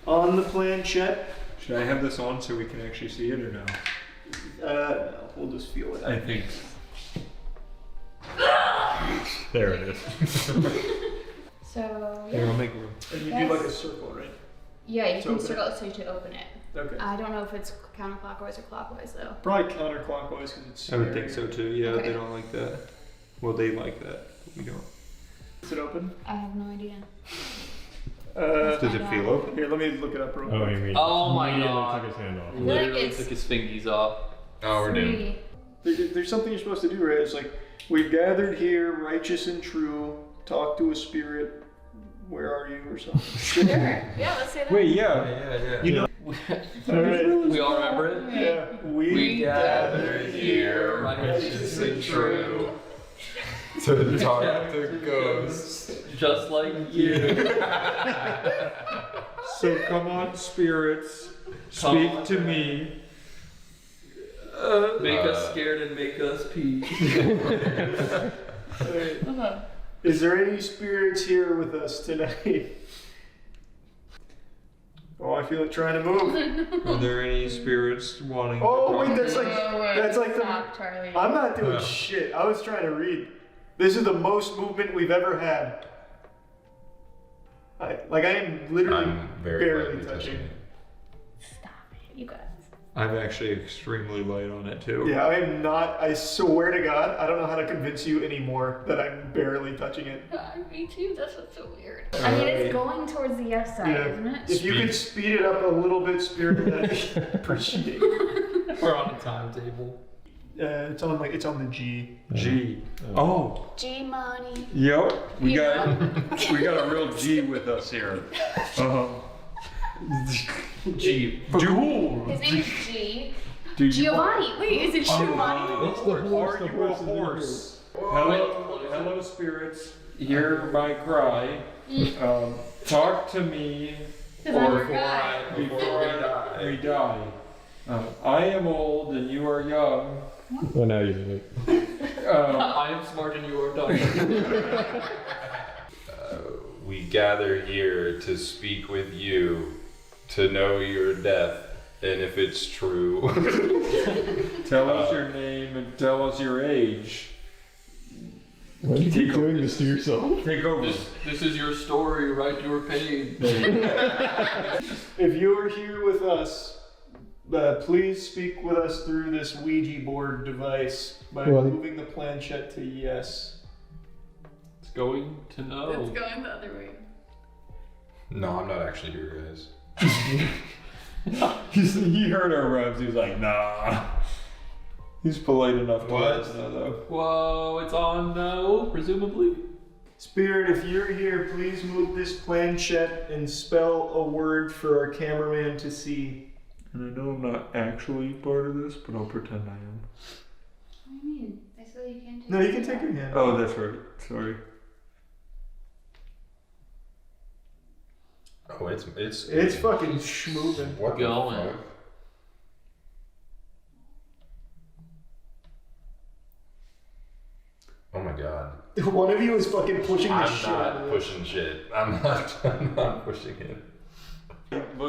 on the planchette. Should I have this on so we can actually see it or no? No, we'll just feel it. I think. There it is. So, Here, I'll make room. And you Yes. do like a circle, right? yeah, you To can open circle it so you to open it. Okay. I don't know if it's counterclockwise or clockwise though. Probably counterclockwise because it's. I would think so too. Yeah, Okay. they don't like that. Well, they like that. But we don't. Is it open? I have no idea. Does it feel open? Here, let me look it up real quick. Oh, you mean? Oh my Immediately god. took his hand off. Literally it's- took his fingies off. Oh, we're doomed. There's something you're supposed to do, right? It's like, we've gathered here, righteous and true, talk to a spirit, where are you, or something. Sure. Yeah, let's say that. Wait, yeah. You know, We all remember it? yeah. We gathered here, righteous and true, To talk to ghosts. just like you. So come on, spirits, Come speak on. to me. Make us scared and make us pee. Is there any spirits here with us tonight? Oh, I feel it trying to move. Are there any spirits wanting Oh, to wait, talk? that's like the. Stop, Charlie. I'm not doing shit. I was trying to read. This is the most movement we've ever had. I am literally I'm very barely lightly touching. touching it. Stop it, you guys. I'm actually extremely light on it too. Yeah, I am not. I swear to God, I don't know how to convince you anymore that I'm barely touching it. Me too, that's what's so weird. I mean, it's going towards the yes side, isn't it? If you could speed it up a little bit, Spirit, I'd appreciate it. We're on a timetable. It's on the G. G. Oh. G money. Yep. We You got know? we got a real G with us here. G. Jewel. His name is G. Do you Giovanni. Wait, is it Giovanni? Are you a horse? Hello, spirits. Hear my cry. Talk to me. Before I we die. I am old and you are young. Oh, now you did it. I am smart and you are dumb. We gather here to speak with you, to know your death, and if it's true. Tell us your name and tell us your age. Why do you keep doing this to yourself? Take over. This is your story, write your page. If you are here with us, please speak with us through this Ouija board device by moving the planchette to yes. It's going to know. It's going the other way. No, I'm not actually here, guys. He heard our rubs. He was like, nah. He's polite enough to let us know, though. Whoa, it's on no, presumably. Spirit, if you're here, please move this planchette and spell a word for our cameraman to see. And I know I'm not actually part of this, but I'll pretend I am. What do you mean? I said you can't take No, you can take your hand. Oh, that's right. Sorry. Oh, it's fucking schmoving. What the Going. fuck? Oh my god. One of you is fucking pushing the shit out I'm of not pushing shit. I'm not pushing it.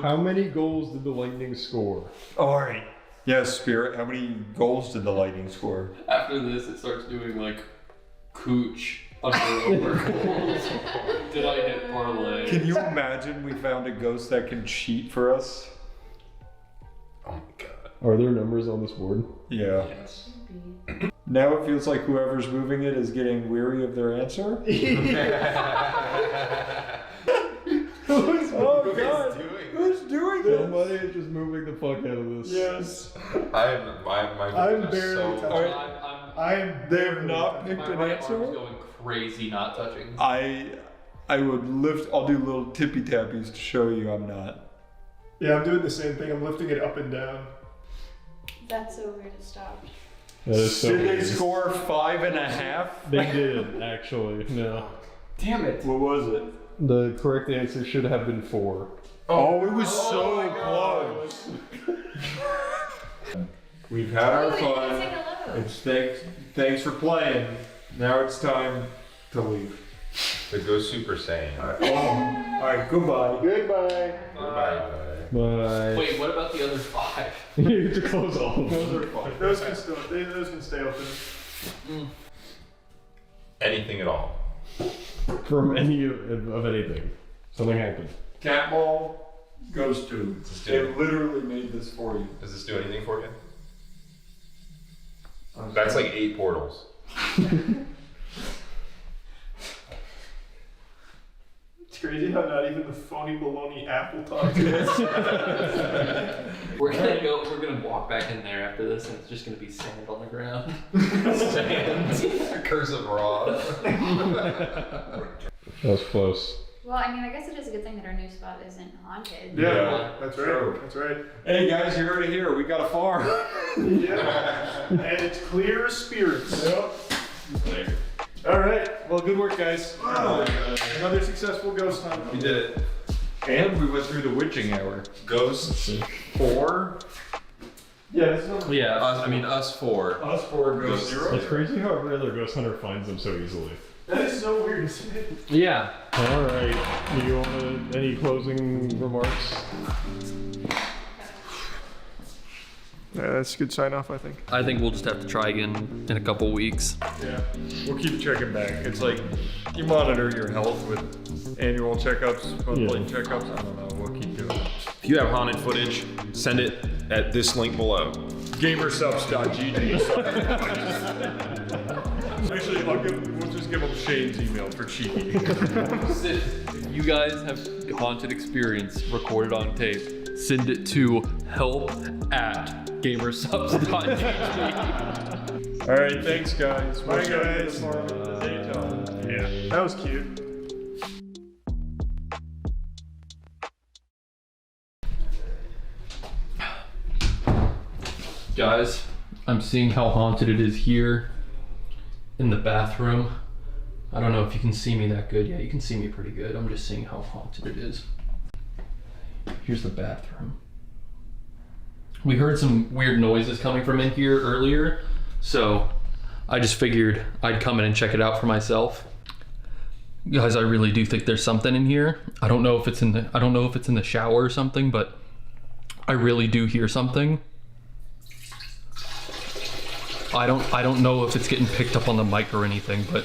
How many goals did the Lightning score? Alright. Yes, Spirit, how many goals did the Lightning score? After this, it starts doing like cooch under over goals. Did I hit parlay? Can you imagine we found a ghost that can cheat for us? Oh my god. Are there numbers on this board? Yeah. Now it feels like whoever's moving it is getting weary of their answer. Oh god! Who's doing this? Somebody is just moving the fuck out of this. Yes. I'm barely touching. They have not picked My an right answer. arm's going crazy, not touching. I would lift. I'll do little tippy tappies to show you I'm not. Yeah, I'm doing the same thing. I'm lifting it up and down. That's so weird to stop. That is so Did they weird. score 5.5? They did, actually. No. Damn it! What was it? The correct answer should have been 4. Oh, it was so close. We've had our fun. It's thanks for playing. Now it's time to leave. The Ghost Super Saiyan. Alright, goodbye. Goodbye. Goodbye. Bye. Wait, what about the other 5? You have to close all of them. Those are fine. Those can stay open. Anything at all. From any of anything. Something happened. Cat ball goes to. Does They this literally made this for you. do anything for you? That's like 8 portals. It's crazy how not even the phony baloney apple talk is. We're gonna walk back in there after this, and it's just gonna be sand on the ground. Sand. Curse of Ra. That was close. Well, I mean, I guess it is a good thing that our new spot isn't haunted. Yeah, that's right. That's right. Hey guys, you heard it here. We got a farm. Yeah. And it's clear as spirits. Yep. All right. Well, good work, guys. Another successful ghost hunt. We did it. And we went through the witching hour. Ghosts 4. Yeah, this is Yeah, us 4. Us 4 goes 0. It's crazy how every other ghost hunter finds them so easily. that is so weird, isn't it? Yeah. Alright. Do you want any closing remarks? Yeah, that's a good sign off, I think. I think we'll just have to try again in a couple weeks. Yeah. We'll keep checking back. It's like you monitor your health with annual checkups, monthly checkups. I don't know. We'll keep doing it. If you have haunted footage, send it at this link below. Gamersubs.gg. Actually, we'll just give them Shane's email for cheeky. If you guys have haunted experience recorded on tape, send it to help@gamersubs.gg. All right, thanks guys. Bye, guys. Yeah. That was cute. Guys, I'm seeing how haunted it is here in the bathroom. I don't know if you can see me that good. Yeah, you can see me pretty good. I'm just seeing how haunted it is. Here's the bathroom. We heard some weird noises coming from in here earlier, so I just figured I'd come in and check it out for myself. Guys, I really do think there's something in here. I don't know if it's in the shower or something, but I really do hear something. I don't know if it's getting picked up on the mic or anything, but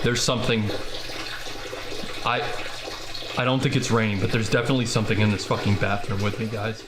there's something. I don't think it's raining, but there's definitely something in this fucking bathroom with me, guys.